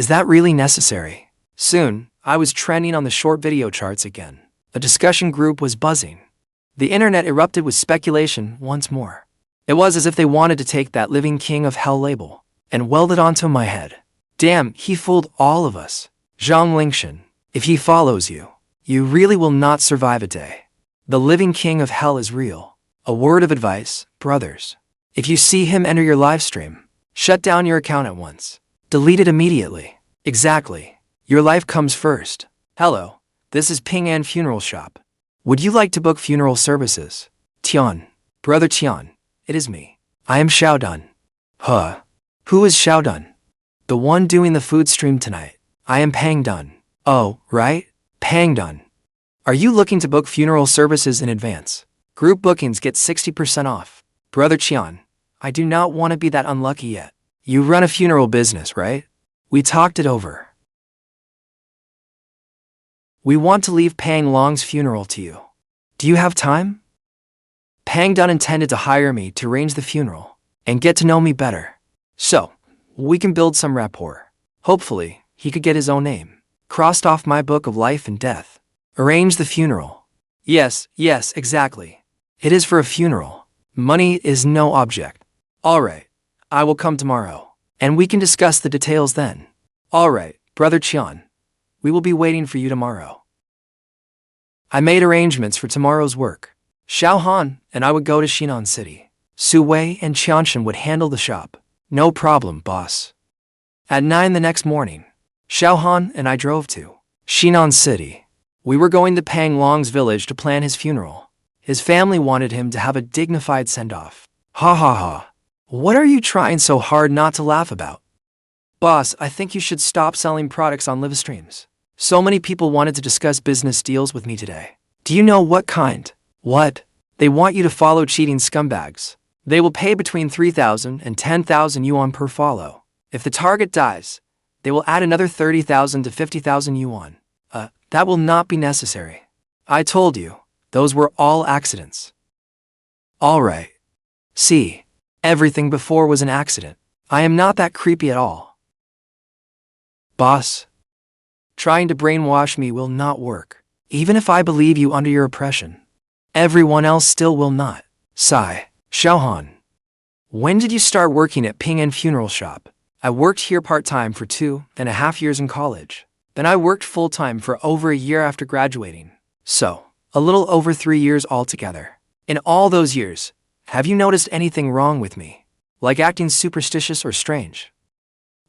that really necessary? Soon, I was trending on the short video charts again. The discussion group was buzzing. The internet erupted with speculation once more. It was as if they wanted to take that Living King of Hell label and weld it onto my head. Damn, he fooled all of us. Zhang Lingtian, if he follows you, you really will not survive a day. The Living King of Hell is real. A word of advice, brothers. If you see him enter your live stream, shut down your account at once. Delete it immediately. Exactly. Your life comes first. Hello, this is Ping Funeral Shop. Would you like to book funeral services? Tian. Brother Qian, it is me. I am Xiaodun. Who is Xiaodun? The one doing the food stream tonight. I am Pang Dun. Oh, right? Pang Dun. Are you looking to book funeral services in advance? Group bookings get 60% off. Brother Qian, I do not want to be that unlucky yet. You run a funeral business, right? We talked it over. We want to leave Pang Long's funeral to you. Do you have time? Pang Dun intended to hire me to arrange the funeral and get to know me better. So, we can build some rapport. Hopefully, he could get his own name crossed off my book of life and death. Arrange the funeral. Yes, exactly. It is for a funeral. Money is no object. All right, I will come tomorrow, and we can discuss the details then. All right, Brother Qian. We will be waiting for you tomorrow. I made arrangements for tomorrow's work. Xiao Han and I would go to Xinan City. Su Wei and Qianshan would handle the shop. No problem, boss. At 9 the next morning, Xiao Han and I drove to Xinan City. We were going to Pang Long's village to plan his funeral. His family wanted him to have a dignified send-off. Ha. What are you trying so hard not to laugh about? Boss, I think you should stop selling products on live streams. So many people wanted to discuss business deals with me today. Do you know what kind? What? They want you to follow cheating scumbags. They will pay between 3,000 and 10,000 yuan per follow. If the target dies, they will add another 30,000 to 50,000 yuan. That will not be necessary. I told you, those were all accidents. All right. See, everything before was an accident. I am not that creepy at all. Boss, trying to brainwash me will not work. Even if I believe you under your oppression, everyone else still will not. Sigh. Xiaohan, when did you start working at Ping Funeral Shop? I worked here part-time for 2.5 years in college. Then I worked full-time for over a year after graduating. So, a little over 3 years altogether. In all those years, have you noticed anything wrong with me? Like acting superstitious or strange?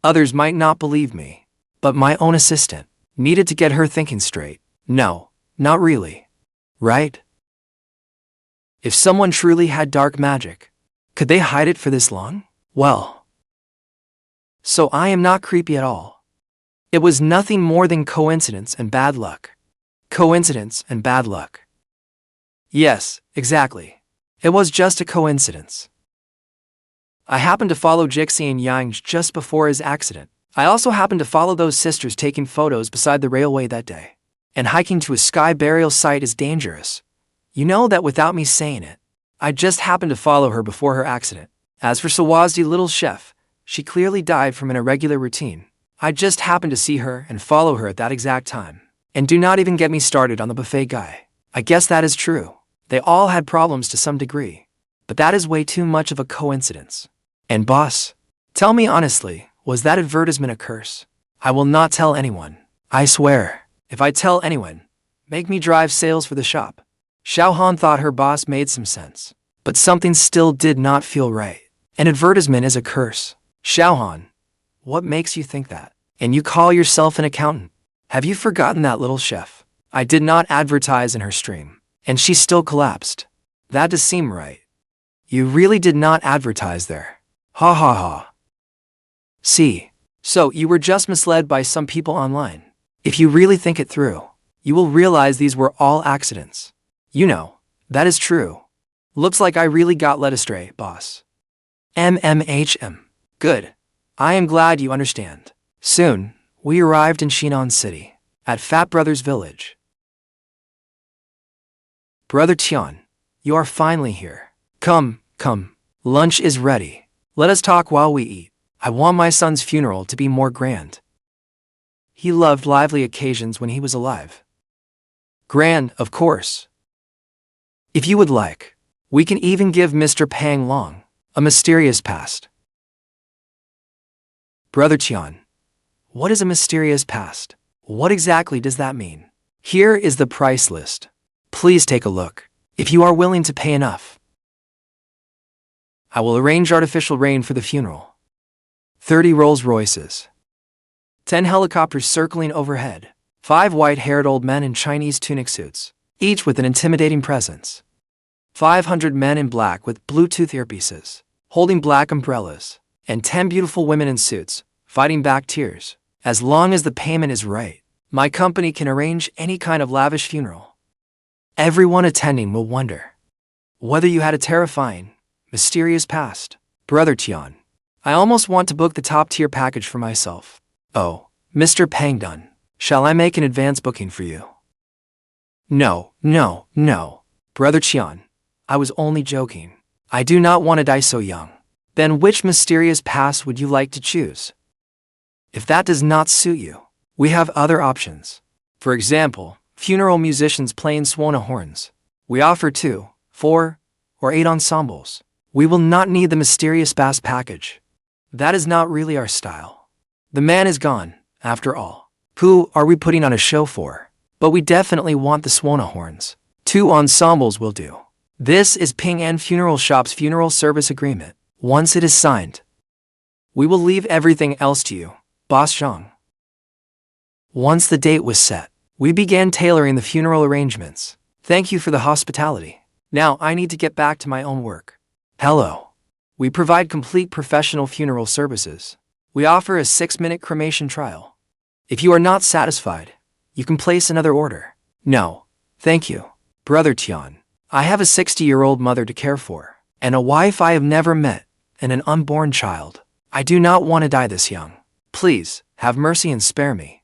Others might not believe me, but my own assistant needed to get her thinking straight. No, not really. Right? If someone truly had dark magic, could they hide it for this long? Well, so I am not creepy at all. It was nothing more than coincidence and bad luck. Coincidence and bad luck. Yes, exactly. It was just a coincidence. I happened to follow Jixi and Yang just before his accident. I also happened to follow those sisters taking photos beside the railway that day. And hiking to a sky burial site is dangerous. You know that without me saying it. I just happened to follow her before her accident. As for Sawazdi little chef, she clearly died from an irregular routine. I just happened to see her and follow her at that exact time. And do not even get me started on the buffet guy. I guess that is true. They all had problems to some degree. But that is way too much of a coincidence. And boss, tell me honestly, was that advertisement a curse? I will not tell anyone. I swear, if I tell anyone, make me drive sales for the shop. Xiaohan thought her boss made some sense. But something still did not feel right. An advertisement is a curse. Xiaohan, what makes you think that? And you call yourself an accountant? Have you forgotten that little chef? I did not advertise in her stream, and she still collapsed. That does seem right. You really did not advertise there. Ha ha ha. See, so you were just misled by some people online. If you really think it through, you will realize these were all accidents. You know, that is true. Looks like I really got led astray, boss. Good. I am glad you understand. Soon, we arrived in Xinan City, at Fat Brother's village. Brother Qian, you are finally here. Come, lunch is ready. Let us talk while we eat. I want my son's funeral to be more grand. He loved lively occasions when he was alive. Grand, of course. If you would like, we can even give Mr. Pang Long a mysterious past. Brother Qian, what is a mysterious past? What exactly does that mean? Here is the price list. Please take a look, if you are willing to pay enough. I will arrange artificial rain for the funeral. 30 Rolls Royces. 10 helicopters circling overhead. 5 white-haired old men in Chinese tunic suits, each with an intimidating presence. 500 men in black with Bluetooth earpieces, holding black umbrellas. And 10 beautiful women in suits, fighting back tears. As long as the payment is right, my company can arrange any kind of lavish funeral. Everyone attending will wonder whether you had a terrifying, mysterious past. Brother Qian, I almost want to book the top-tier package for myself. Oh, Mr. Pangdun, shall I make an advance booking for you? No. Brother Qian, I was only joking. I do not want to die so young. Then which mysterious past would you like to choose? If that does not suit you, we have other options. For example, funeral musicians playing swana horns. We offer 2, 4, or 8 ensembles. We will not need the mysterious bass package. That is not really our style. The man is gone, after all. Who are we putting on a show for? But we definitely want the swana horns. 2 ensembles will do. This is Ping An Funeral Shop's funeral service agreement. Once it is signed, we will leave everything else to you, Boss Zhang. Once the date was set, we began tailoring the funeral arrangements. Thank you for the hospitality. Now I need to get back to my own work. Hello. We provide complete professional funeral services. We offer a 6-minute cremation trial. If you are not satisfied, you can place another order. No, thank you. Brother Qian, I have a 60-year-old mother to care for, and a wife I have never met, and an unborn child. I do not want to die this young. Please, have mercy and spare me.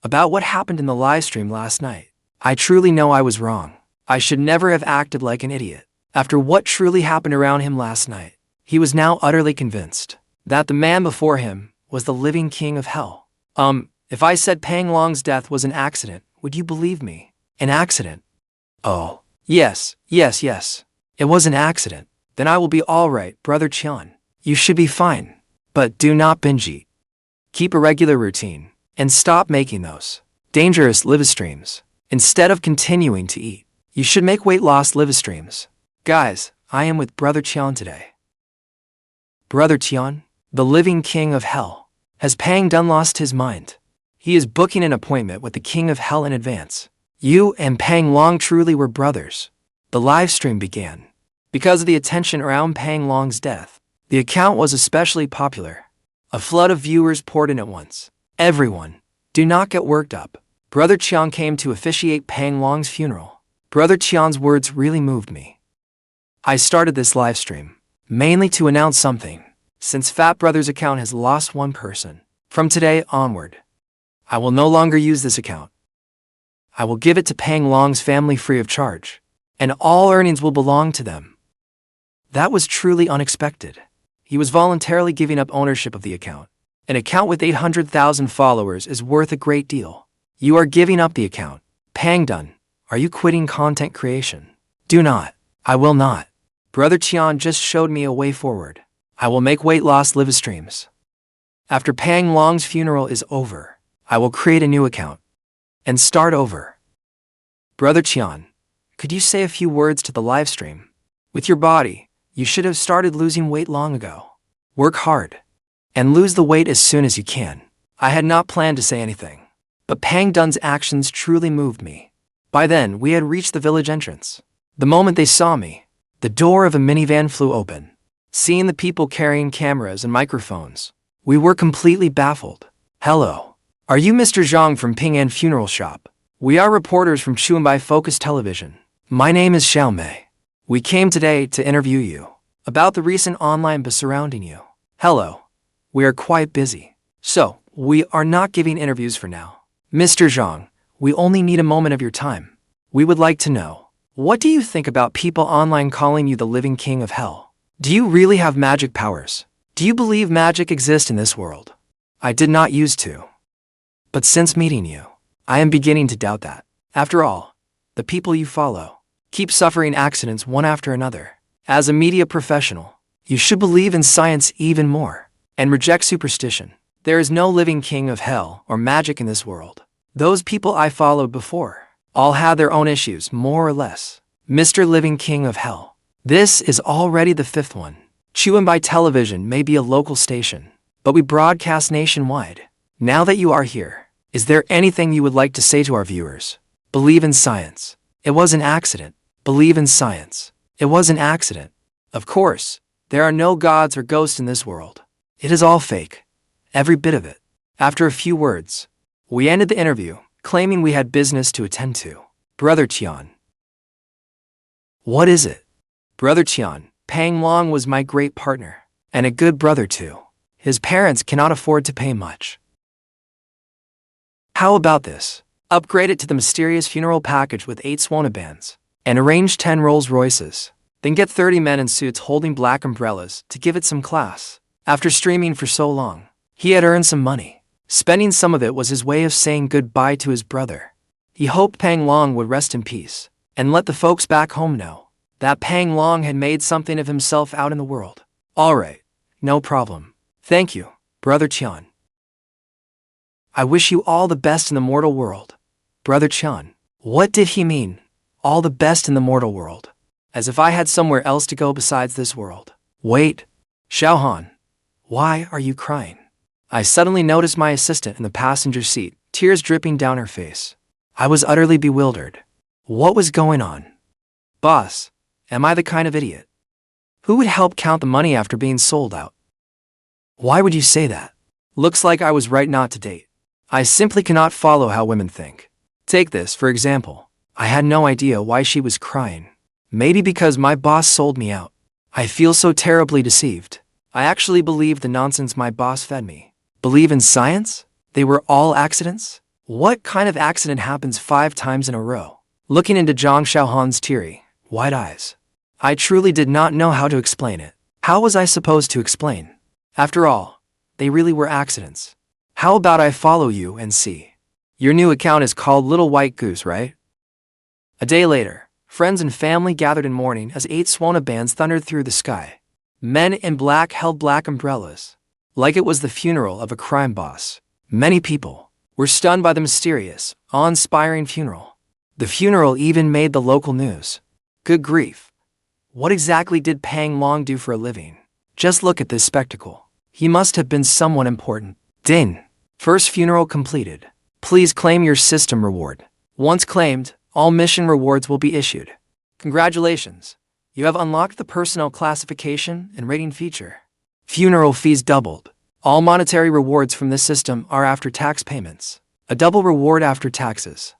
About what happened in the live stream last night. I truly know I was wrong. I should never have acted like an idiot. After what truly happened around him last night, he was now utterly convinced that the man before him was the living king of hell. If I said Pang Long's death was an accident, would you believe me? An accident? Oh, yes. It was an accident. Then I will be all right, Brother Qian. You should be fine. But do not binge eat. Keep a regular routine, and stop making those dangerous live streams. Instead of continuing to eat, you should make weight loss live streams. Guys, I am with Brother Qian today. Brother Qian, the living king of hell. Has Pang done lost his mind? He is booking an appointment with the king of hell in advance. You and Pang Long truly were brothers. The live stream began. Because of the attention around Pang Long's death, the account was especially popular. A flood of viewers poured in at once. Everyone, do not get worked up. Brother Qian came to officiate Pang Long's funeral. Brother Qian's words really moved me. I started this live stream mainly to announce something. Since Fat Brother's account has lost one person, from today onward, I will no longer use this account. I will give it to Pang Long's family free of charge, and all earnings will belong to them. That was truly unexpected. He was voluntarily giving up ownership of the account. An account with 800,000 followers is worth a great deal. You are giving up the account. Pang Dun, are you quitting content creation? Do not. I will not. Brother Qian just showed me a way forward. I will make weight loss live streams. After Pang Long's funeral is over, I will create a new account and start over. Brother Qian, could you say a few words to the live stream? With your body, you should have started losing weight long ago. Work hard and lose the weight as soon as you can. I had not planned to say anything, but Pang Dun's actions truly moved me. By then, we had reached the village entrance. The moment they saw me, the door of a minivan flew open. Seeing the people carrying cameras and microphones, we were completely baffled. Hello. Are you Mr. Zhang from Ping'an Funeral Shop? We are reporters from Chuanbai Focus Television. My name is Xiaomei. We came today to interview you about the recent online buzz surrounding you. Hello. We are quite busy, so we are not giving interviews for now. Mr. Zhang, we only need a moment of your time. We would like to know, what do you think about people online calling you the living king of hell? Do you really have magic powers? Do you believe magic exists in this world? I did not used to. But since meeting you, I am beginning to doubt that. After all, the people you follow keep suffering accidents one after another. As a media professional, you should believe in science even more and reject superstition. There is no living king of hell or magic in this world. Those people I followed before all had their own issues, more or less. Mr. Living King of Hell. This is already the fifth one. Chuanbai Television may be a local station, but we broadcast nationwide. Now that you are here, is there anything you would like to say to our viewers? Believe in science. It was an accident. Believe in science. It was an accident. Of course, there are no gods or ghosts in this world. It is all fake. Every bit of it. After a few words, we ended the interview, claiming we had business to attend to. Brother Qian. What is it? Brother Qian, Pang Long was my great partner, and a good brother too. His parents cannot afford to pay much. How about this? Upgrade it to the mysterious funeral package with 8 Swanabands, and arrange 10 Rolls Royces. Then get 30 men in suits holding black umbrellas to give it some class. After streaming for so long, he had earned some money. Spending some of it was his way of saying goodbye to his brother. He hoped Pang Long would rest in peace, and let the folks back home know that Pang Long had made something of himself out in the world. Alright, no problem. Thank you, Brother Qian. I wish you all the best in the mortal world. Brother Qian, what did he mean? All the best in the mortal world. As if I had somewhere else to go besides this world. Wait, Xiaohan, why are you crying? I suddenly noticed my assistant in the passenger seat, tears dripping down her face. I was utterly bewildered. What was going on? Boss, am I the kind of idiot who would help count the money after being sold out? Why would you say that? Looks like I was right not to date. I simply cannot follow how women think. Take this, for example. I had no idea why she was crying. Maybe because my boss sold me out. I feel so terribly deceived. I actually believe the nonsense my boss fed me. Believe in science? They were all accidents? What kind of accident happens 5 times in a row? Looking into Zhang Xiaohan's teary, wide eyes. I truly did not know how to explain it. How was I supposed to explain? After all, they really were accidents. How about I follow you and see? Your new account is called Little White Goose, right? A day later, friends and family gathered in mourning as 8 Swana bands thundered through the sky. Men in black held black umbrellas, like it was the funeral of a crime boss. Many people were stunned by the mysterious, awe-inspiring funeral. The funeral even made the local news. Good grief. What exactly did Pang Long do for a living? Just look at this spectacle. He must have been someone important. Ding. First funeral completed. Please claim your system reward. Once claimed, all mission rewards will be issued. Congratulations. You have unlocked the personnel classification and rating feature. Funeral fees doubled. All monetary rewards from this system are after tax payments. A double reward after taxes.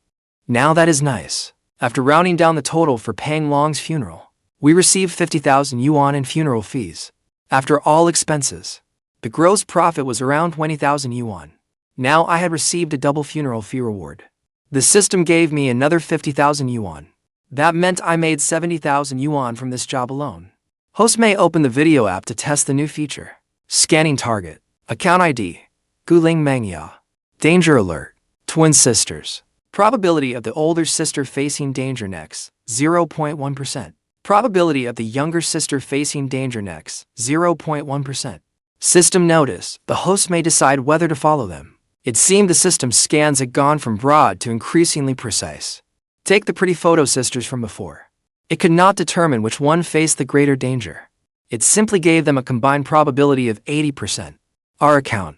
Now that is nice. After rounding down the total for Pang Long's funeral, we received 50,000 yuan in funeral fees. After all expenses, the gross profit was around 20,000 yuan. Now I had received a double funeral fee reward. The system gave me another 50,000 yuan. That meant I made 70,000 yuan from this job alone. Host may open the video app to test the new feature. Scanning target. Account ID. Guling Mengyao. Danger alert. Twin sisters. Probability of the older sister facing danger next, 0.1%. Probability of the younger sister facing danger next, 0.1%. System notice. The host may decide whether to follow them. It seemed the system scans had gone from broad to increasingly precise. Take the pretty photo sisters from before. It could not determine which one faced the greater danger. It simply gave them a combined probability of 80%. Our account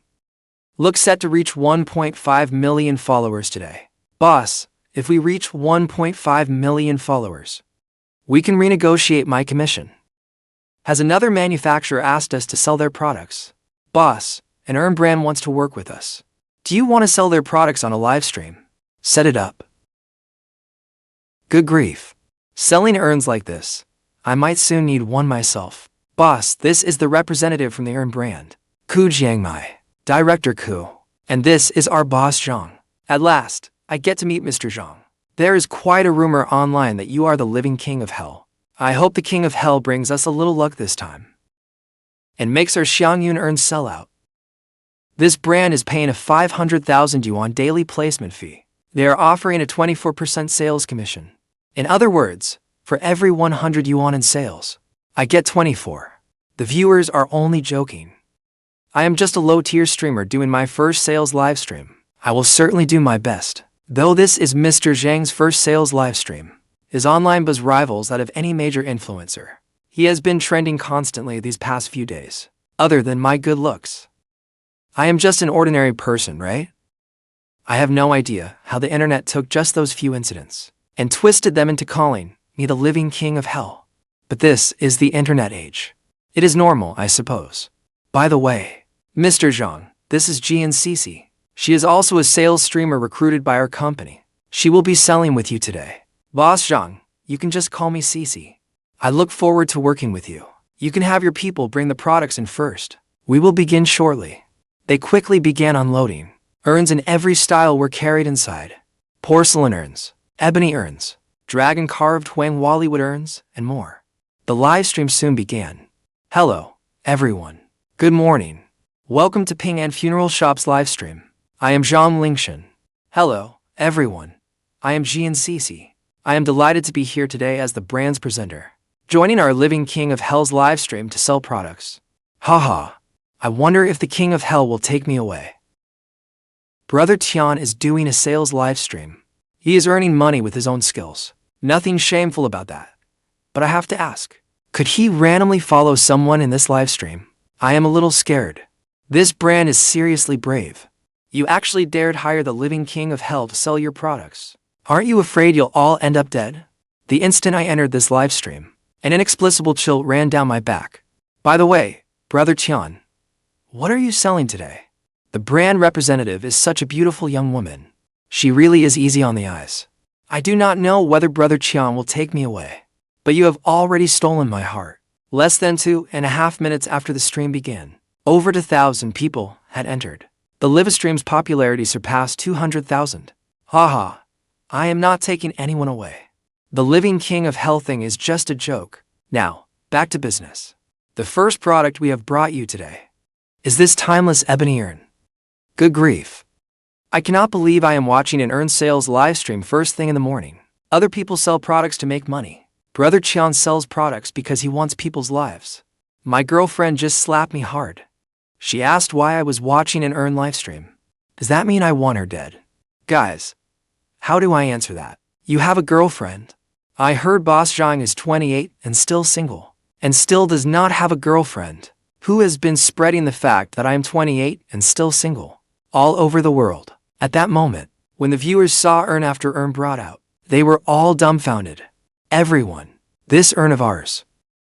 looks set to reach 1.5 million followers today. Boss, if we reach 1.5 million followers, we can renegotiate my commission. Has another manufacturer asked us to sell their products? Boss, an Urn brand wants to work with us. Do you want to sell their products on a live stream? Set it up. Good grief. Selling urns like this. I might soon need one myself. Boss, this is the representative from the Urn brand. Ku Jiangmai. Director Ku. And this is our boss Zhang. At last, I get to meet Mr. Zhang. There is quite a rumor online that you are the living king of hell. I hope the king of hell brings us a little luck this time and makes our Xiangyun urns sell out. This brand is paying a 500,000 yuan daily placement fee. They are offering a 24% sales commission. In other words, for every 100 yuan in sales, I get 24. The viewers are only joking. I am just a low-tier streamer doing my first sales live stream. I will certainly do my best. Though this is Mr. Zhang's first sales live stream, his online buzz rivals that of any major influencer. He has been trending constantly these past few days. Other than my good looks, I am just an ordinary person, right? I have no idea how the internet took just those few incidents and twisted them into calling me the living king of hell. But this is the internet age. It is normal, I suppose. By the way, Mr. Zhang, this is Jian Sisi. She is also a sales streamer recruited by our company. She will be selling with you today. Boss Zhang, you can just call me Sisi. I look forward to working with you. You can have your people bring the products in first. We will begin shortly. They quickly began unloading. Urns in every style were carried inside. Porcelain urns, ebony urns, dragon-carved Huang Wallywood urns, and more. The live stream soon began. Hello, everyone. Good morning. Welcome to Ping An Funeral Shop's live stream. I am Zhang Lingtian. Hello, everyone. I am Jian Sisi. I am delighted to be here today as the brand's presenter, joining our Living King of Hell's live stream to sell products. Haha. I wonder if the King of Hell will take me away. Brother Qian is doing a sales live stream. He is earning money with his own skills. Nothing shameful about that. But I have to ask, could he randomly follow someone in this live stream? I am a little scared. This brand is seriously brave. You actually dared hire the Living King of Hell to sell your products. Aren't you afraid you'll all end up dead? The instant I entered this live stream, an inexplicable chill ran down my back. By the way, Brother Qian, what are you selling today? The brand representative is such a beautiful young woman. She really is easy on the eyes. I do not know whether Brother Qian will take me away, but you have already stolen my heart. Less than 2.5 minutes after the stream began, over 2,000 people had entered. The live stream's popularity surpassed 200,000. Haha, I am not taking anyone away. The Living King of Healthing is just a joke. Now, back to business. The first product we have brought you today is this timeless ebony urn. Good grief. I cannot believe I am watching an urn sales livestream first thing in the morning. Other people sell products to make money. Brother Qian sells products because he wants people's lives. My girlfriend just slapped me hard. She asked why I was watching an urn livestream. Does that mean I want her dead? Guys, how do I answer that? You have a girlfriend? I heard Boss Zhang is 28 and still single, and still does not have a girlfriend. Who has been spreading the fact that I am 28 and still single all over the world? At that moment, when the viewers saw urn after urn brought out, they were all dumbfounded. Everyone. This urn of ours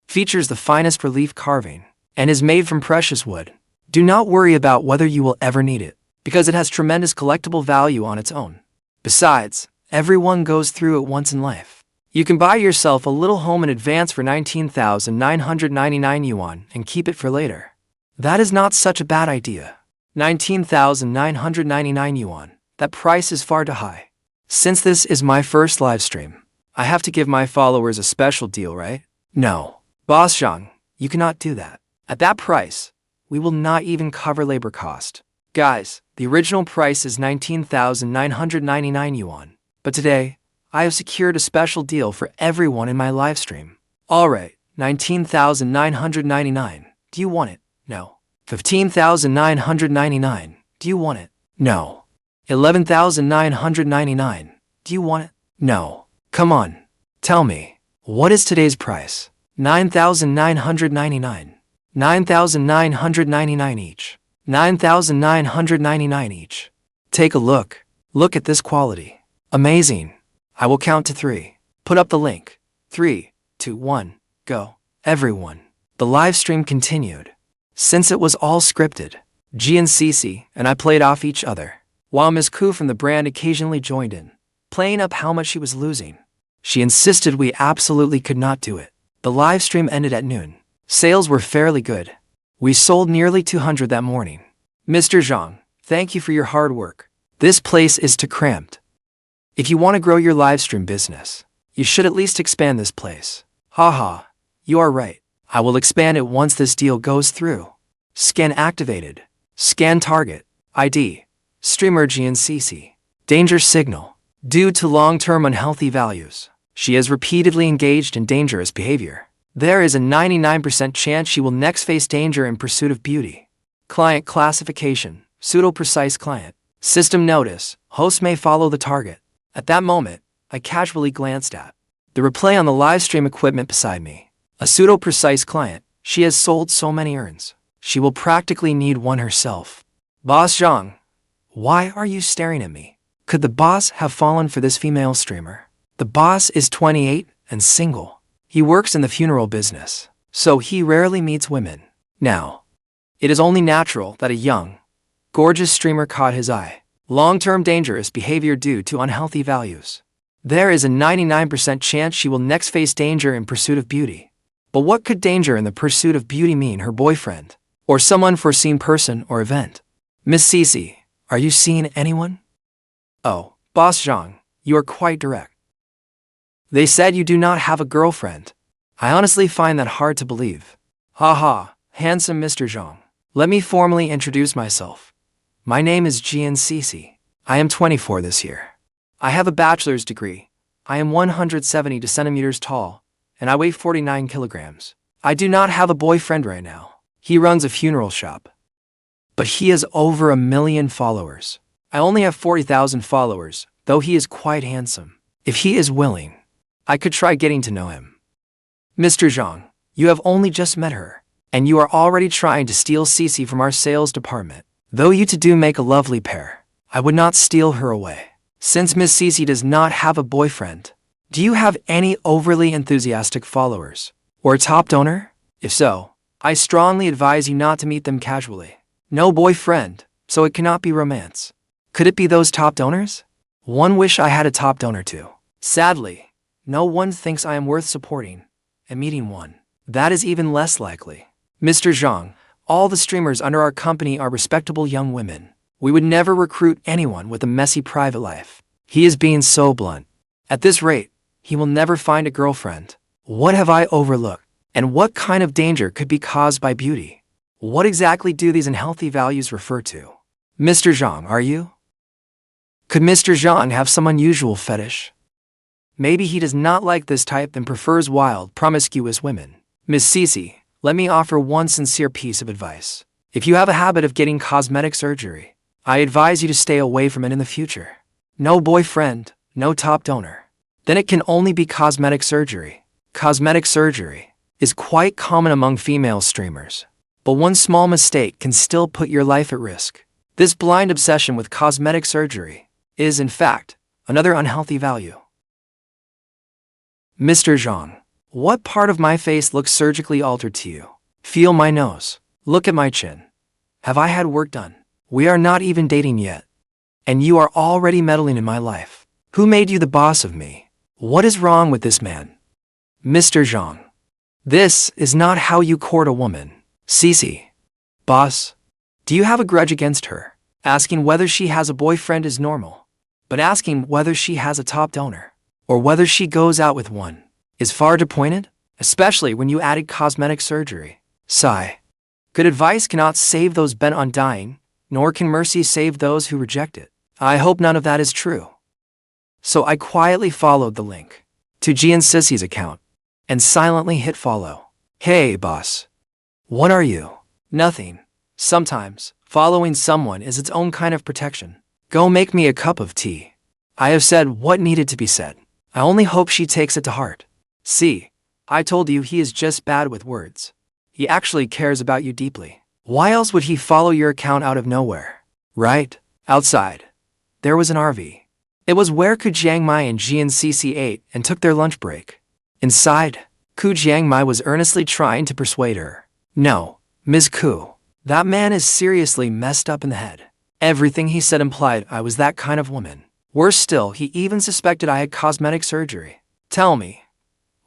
features the finest relief carving and is made from precious wood. Do not worry about whether you will ever need it, because it has tremendous collectible value on its own. Besides, everyone goes through it once in life. You can buy yourself a little home in advance for 19,999 yuan and keep it for later. That is not such a bad idea. 19,999 yuan. That price is far too high. Since this is my first live stream, I have to give my followers a special deal, right? No. Boss Zhang, you cannot do that. At that price, we will not even cover labor cost. Guys, the original price is 19,999 yuan. But today, I have secured a special deal for everyone in my live stream. Alright, 19,999. Do you want it? No. 15,999. Do you want it? No. 11,999. Do you want it? No. Come on. Tell me. What is today's price? 9,999. 9,999 each. 9,999 each. Take a look. Look at this quality. Amazing. I will count to 3. Put up the link. 3, 2, 1, go. Everyone. The live stream continued. Since it was all scripted, Jian Sisi and I played off each other, while Ms. Ku from the brand occasionally joined in, playing up how much she was losing. She insisted we absolutely could not do it. The live stream ended at noon. Sales were fairly good. We sold nearly 200 that morning. Mr. Zhang, thank you for your hard work. This place is too cramped. If you want to grow your livestream business, you should at least expand this place. Haha, you are right. I will expand it once this deal goes through. Scan activated. Scan target. ID. Streamer Jian Sisi. Danger signal. Due to long-term unhealthy values, she has repeatedly engaged in dangerous behavior. There is a 99% chance she will next face danger in pursuit of beauty. Client classification. Pseudo-precise client. System notice. Host may follow the target. At that moment, I casually glanced at the replay on the live stream equipment beside me. A pseudo-precise client. She has sold so many urns. She will practically need one herself. Boss Zhang, why are you staring at me? Could the boss have fallen for this female streamer? The boss is 28 and single. He works in the funeral business, so he rarely meets women. Now, it is only natural that a young, gorgeous streamer caught his eye. Long-term dangerous behavior due to unhealthy values. There is a 99% chance she will next face danger in pursuit of beauty. But what could danger in the pursuit of beauty mean? Her boyfriend, or some unforeseen person or event? Miss Sisi, are you seeing anyone? Oh, Boss Zhang, you are quite direct. They said you do not have a girlfriend. I honestly find that hard to believe. Haha, handsome Mr. Zhang. Let me formally introduce myself. My name is Jian Sisi. I am 24 this year. I have a bachelor's degree. I am 170 centimeters tall, and I weigh 49 kilograms. I do not have a boyfriend right now. He runs a funeral shop. But he has over 1 million followers. I only have 40,000 followers, though he is quite handsome. If he is willing, I could try getting to know him. Mr. Zhang, you have only just met her, and you are already trying to steal Sisi from our sales department. Though you two do make a lovely pair, I would not steal her away. Since Miss Sisi does not have a boyfriend, do you have any overly enthusiastic followers, or a top donor? If so, I strongly advise you not to meet them casually. No boyfriend, so it cannot be romance. Could it be those top donors? One wish I had a top donor too. Sadly, no one thinks I am worth supporting and meeting one. That is even less likely. Mr. Zhang, all the streamers under our company are respectable young women. We would never recruit anyone with a messy private life. He is being so blunt. At this rate, he will never find a girlfriend. What have I overlooked? And what kind of danger could be caused by beauty? What exactly do these unhealthy values refer to? Mr. Zhang, are you? Could Mr. Zhang have some unusual fetish? Maybe he does not like this type and prefers wild, promiscuous women. Miss Sisi, let me offer one sincere piece of advice. If you have a habit of getting cosmetic surgery, I advise you to stay away from it in the future. No boyfriend, no top donor. Then it can only be cosmetic surgery. Cosmetic surgery is quite common among female streamers, but one small mistake can still put your life at risk. This blind obsession with cosmetic surgery is, in fact, another unhealthy value. Mr. Zhang, what part of my face looks surgically altered to you? Feel my nose. Look at my chin. Have I had work done? We are not even dating yet. And you are already meddling in my life. Who made you the boss of me? What is wrong with this man? Mr. Zhang, this is not how you court a woman. Sisi. Boss, do you have a grudge against her? Asking whether she has a boyfriend is normal, but asking whether she has a top donor, or whether she goes out with one, is far too pointed, especially when you added cosmetic surgery. Sigh. Good advice cannot save those bent on dying, nor can mercy save those who reject it. I hope none of that is true. So I quietly followed the link to Jian Sisi's account and silently hit follow. Hey, boss. What are you? Nothing. Sometimes, following someone is its own kind of protection. Go make me a cup of tea. I have said what needed to be said. I only hope she takes it to heart. See, I told you he is just bad with words. He actually cares about you deeply. Why else would he follow your account out of nowhere? Right? Outside, there was an RV. It was where Ku Jiangmai and Jian Sisi ate and took their lunch break. Inside, Ku Jiangmai was earnestly trying to persuade her. No, Ms. Ku, that man is seriously messed up in the head. Everything he said implied I was that kind of woman. Worse still, he even suspected I had cosmetic surgery. Tell me,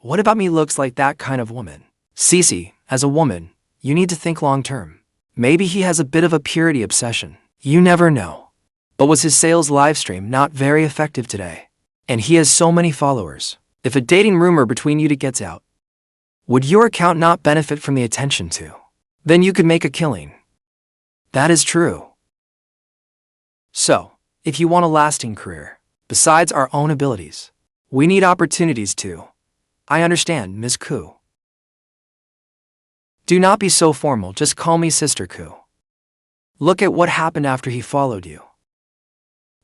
what about me looks like that kind of woman? Sisi, as a woman, you need to think long term. Maybe he has a bit of a purity obsession. You never know. But was his sales livestream not very effective today? And he has so many followers. If a dating rumor between you two gets out, would your account not benefit from the attention too? Then you could make a killing. That is true. So, if you want a lasting career, besides our own abilities, we need opportunities too. I understand, Ms. Ku. Do not be so formal, just call me Sister Ku. Look at what happened after he followed you.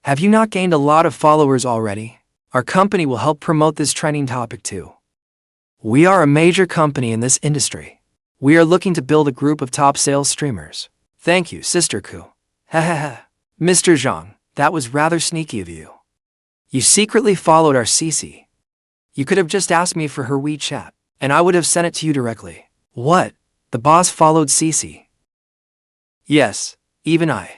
Have you not gained a lot of followers already? Our company will help promote this trending topic too. We are a major company in this industry. We are looking to build a group of top sales streamers. Thank you, Sister Ku. Hehehe. Mr. Zhang, that was rather sneaky of you. You secretly followed our Sisi. You could have just asked me for her WeChat, and I would have sent it to you directly. What? The boss followed Sisi? Yes, even I,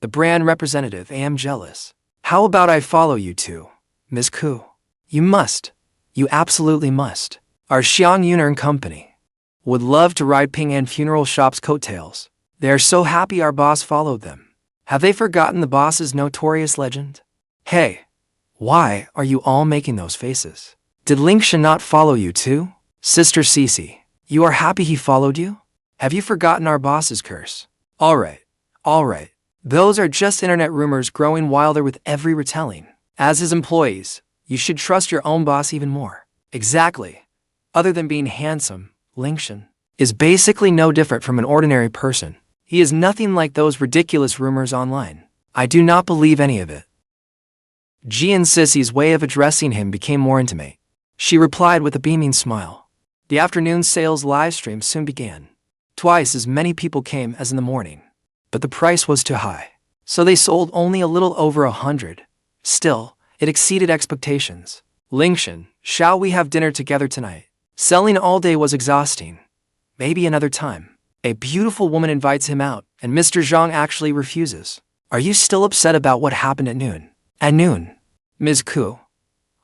the brand representative, am jealous. How about I follow you too, Ms. Ku? You must. You absolutely must. Our Xiangyun company would love to ride Ping An Funeral Shop's coattails. They are so happy our boss followed them. Have they forgotten the boss's notorious legend? Hey, why are you all making those faces? Did Lingtian not follow you too? Sister Sisi, you are happy he followed you? Have you forgotten our boss's curse? Alright. Those are just internet rumors growing wilder with every retelling. As his employees, you should trust your own boss even more. Exactly. Other than being handsome, Lingtian is basically no different from an ordinary person. He is nothing like those ridiculous rumors online. I do not believe any of it. Jian Sisi's way of addressing him became more intimate. She replied with a beaming smile. The afternoon sales livestream soon began. Twice as many people came as in the morning. But the price was too high, so they sold only a little over 100. Still, it exceeded expectations. Lingtian, shall we have dinner together tonight? Selling all day was exhausting. Maybe another time. A beautiful woman invites him out, and Mr. Zhang actually refuses. Are you still upset about what happened at noon? At noon? Ms. Ku,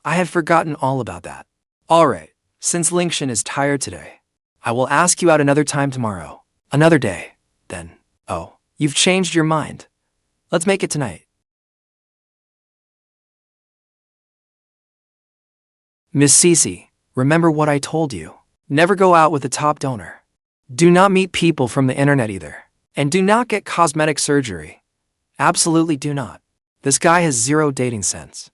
I had forgotten all about that. Alright, since Lingtian is tired today, I will ask you out another time tomorrow. Another day. Then. Oh, you've changed your mind. Let's make it tonight. Miss Sisi, remember what I told you. Never go out with a top donor. Do not meet people from the internet either. And do not get cosmetic surgery. Absolutely do not. This guy has zero dating sense.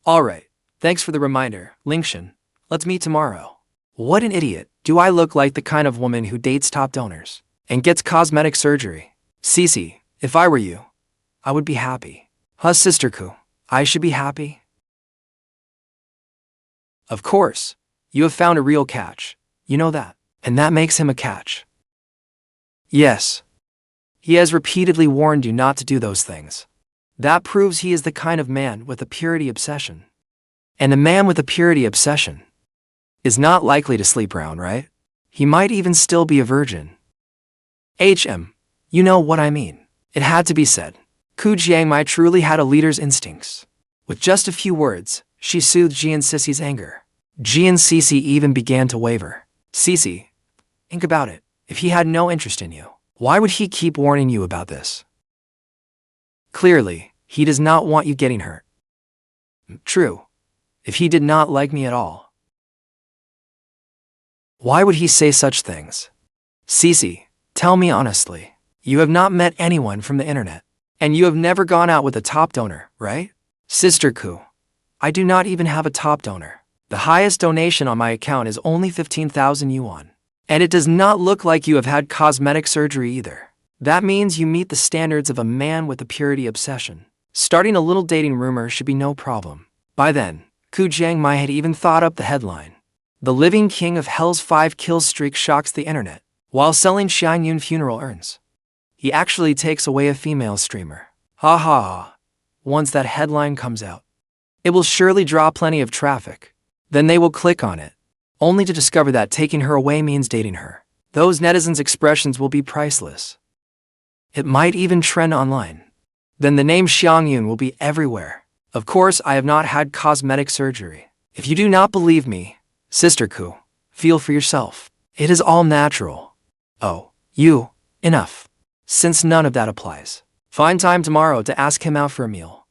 Alright, thanks for the reminder, Lingtian. Let's meet tomorrow. What an idiot. Do I look like the kind of woman who dates top donors and gets cosmetic surgery? Sisi, if I were you, I would be happy. Huh, sister-ku, I should be happy? Of course, you have found a real catch. You know that. And that makes him a catch. Yes. He has repeatedly warned you not to do those things. That proves he is the kind of man with a purity obsession. And a man with a purity obsession is not likely to sleep around, right? He might even still be a virgin. You know what I mean. It had to be said. Ku Jiangmai truly had a leader's instincts. With just a few words, she soothed Jian Sisi's anger. Jian Sisi even began to waver. Sisi, think about it. If he had no interest in you, why would he keep warning you about this? Clearly, he does not want you getting hurt. True. If he did not like me at all, why would he say such things? Sisi, tell me honestly, you have not met anyone from the internet, and you have never gone out with a top donor, right? Sister Ku, I do not even have a top donor. The highest donation on my account is only 15,000 yuan. And it does not look like you have had cosmetic surgery either. That means you meet the standards of a man with a purity obsession. Starting a little dating rumor should be no problem. By then, Ku Jiangmai had even thought up the headline. The Living King of Hell's 5 kill streak shocks the internet while selling Xiangyun funeral urns. He actually takes away a female streamer. Ha ha ha. Once that headline comes out, it will surely draw plenty of traffic. Then they will click on it, only to discover that taking her away means dating her. Those netizens' expressions will be priceless. It might even trend online. Then the name Xiangyun will be everywhere. Of course, I have not had cosmetic surgery. If you do not believe me, Sister Ku, feel for yourself. It is all natural. Oh, enough. Since none of that applies, find time tomorrow to ask him out for a meal.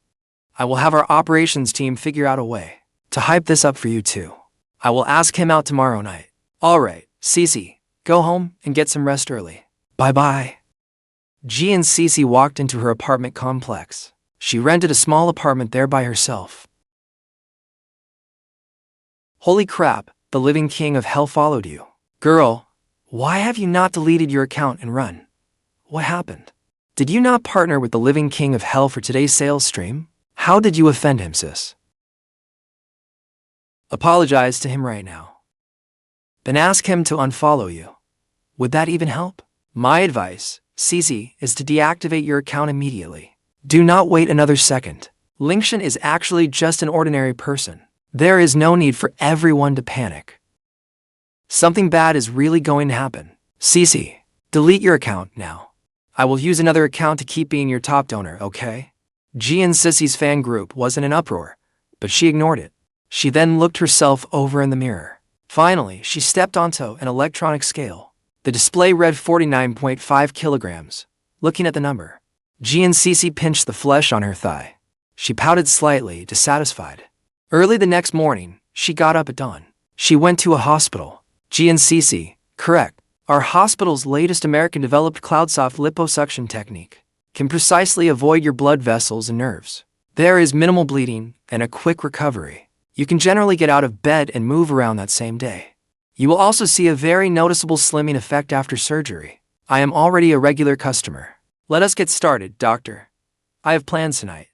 I will have our operations team figure out a way to hype this up for you too. I will ask him out tomorrow night. Alright, Sisi, go home and get some rest early. Bye-bye. Jian Sisi walked into her apartment complex. She rented a small apartment there by herself. Holy crap, the Living King of Hell followed you. Girl, why have you not deleted your account and run? What happened? Did you not partner with the Living King of Hell for today's sales stream? How did you offend him, sis? Apologize to him right now. Then ask him to unfollow you. Would that even help? My advice, Sisi, is to deactivate your account immediately. Do not wait another second. Lingtian is actually just an ordinary person. There is no need for everyone to panic. Something bad is really going to happen. Sisi, delete your account now. I will use another account to keep being your top donor, okay? Jian Sisi's fan group was in an uproar, but she ignored it. She then looked herself over in the mirror. Finally, she stepped onto an electronic scale. The display read 49.5 kilograms. Looking at the number, Jian Sisi pinched the flesh on her thigh. She pouted slightly, dissatisfied. Early the next morning, she got up at dawn. She went to a hospital. Jian Sisi, correct. Our hospital's latest American-developed CloudSoft liposuction technique can precisely avoid your blood vessels and nerves. There is minimal bleeding and a quick recovery. You can generally get out of bed and move around that same day. You will also see a very noticeable slimming effect after surgery. I am already a regular customer. Let us get started, doctor. I have plans tonight.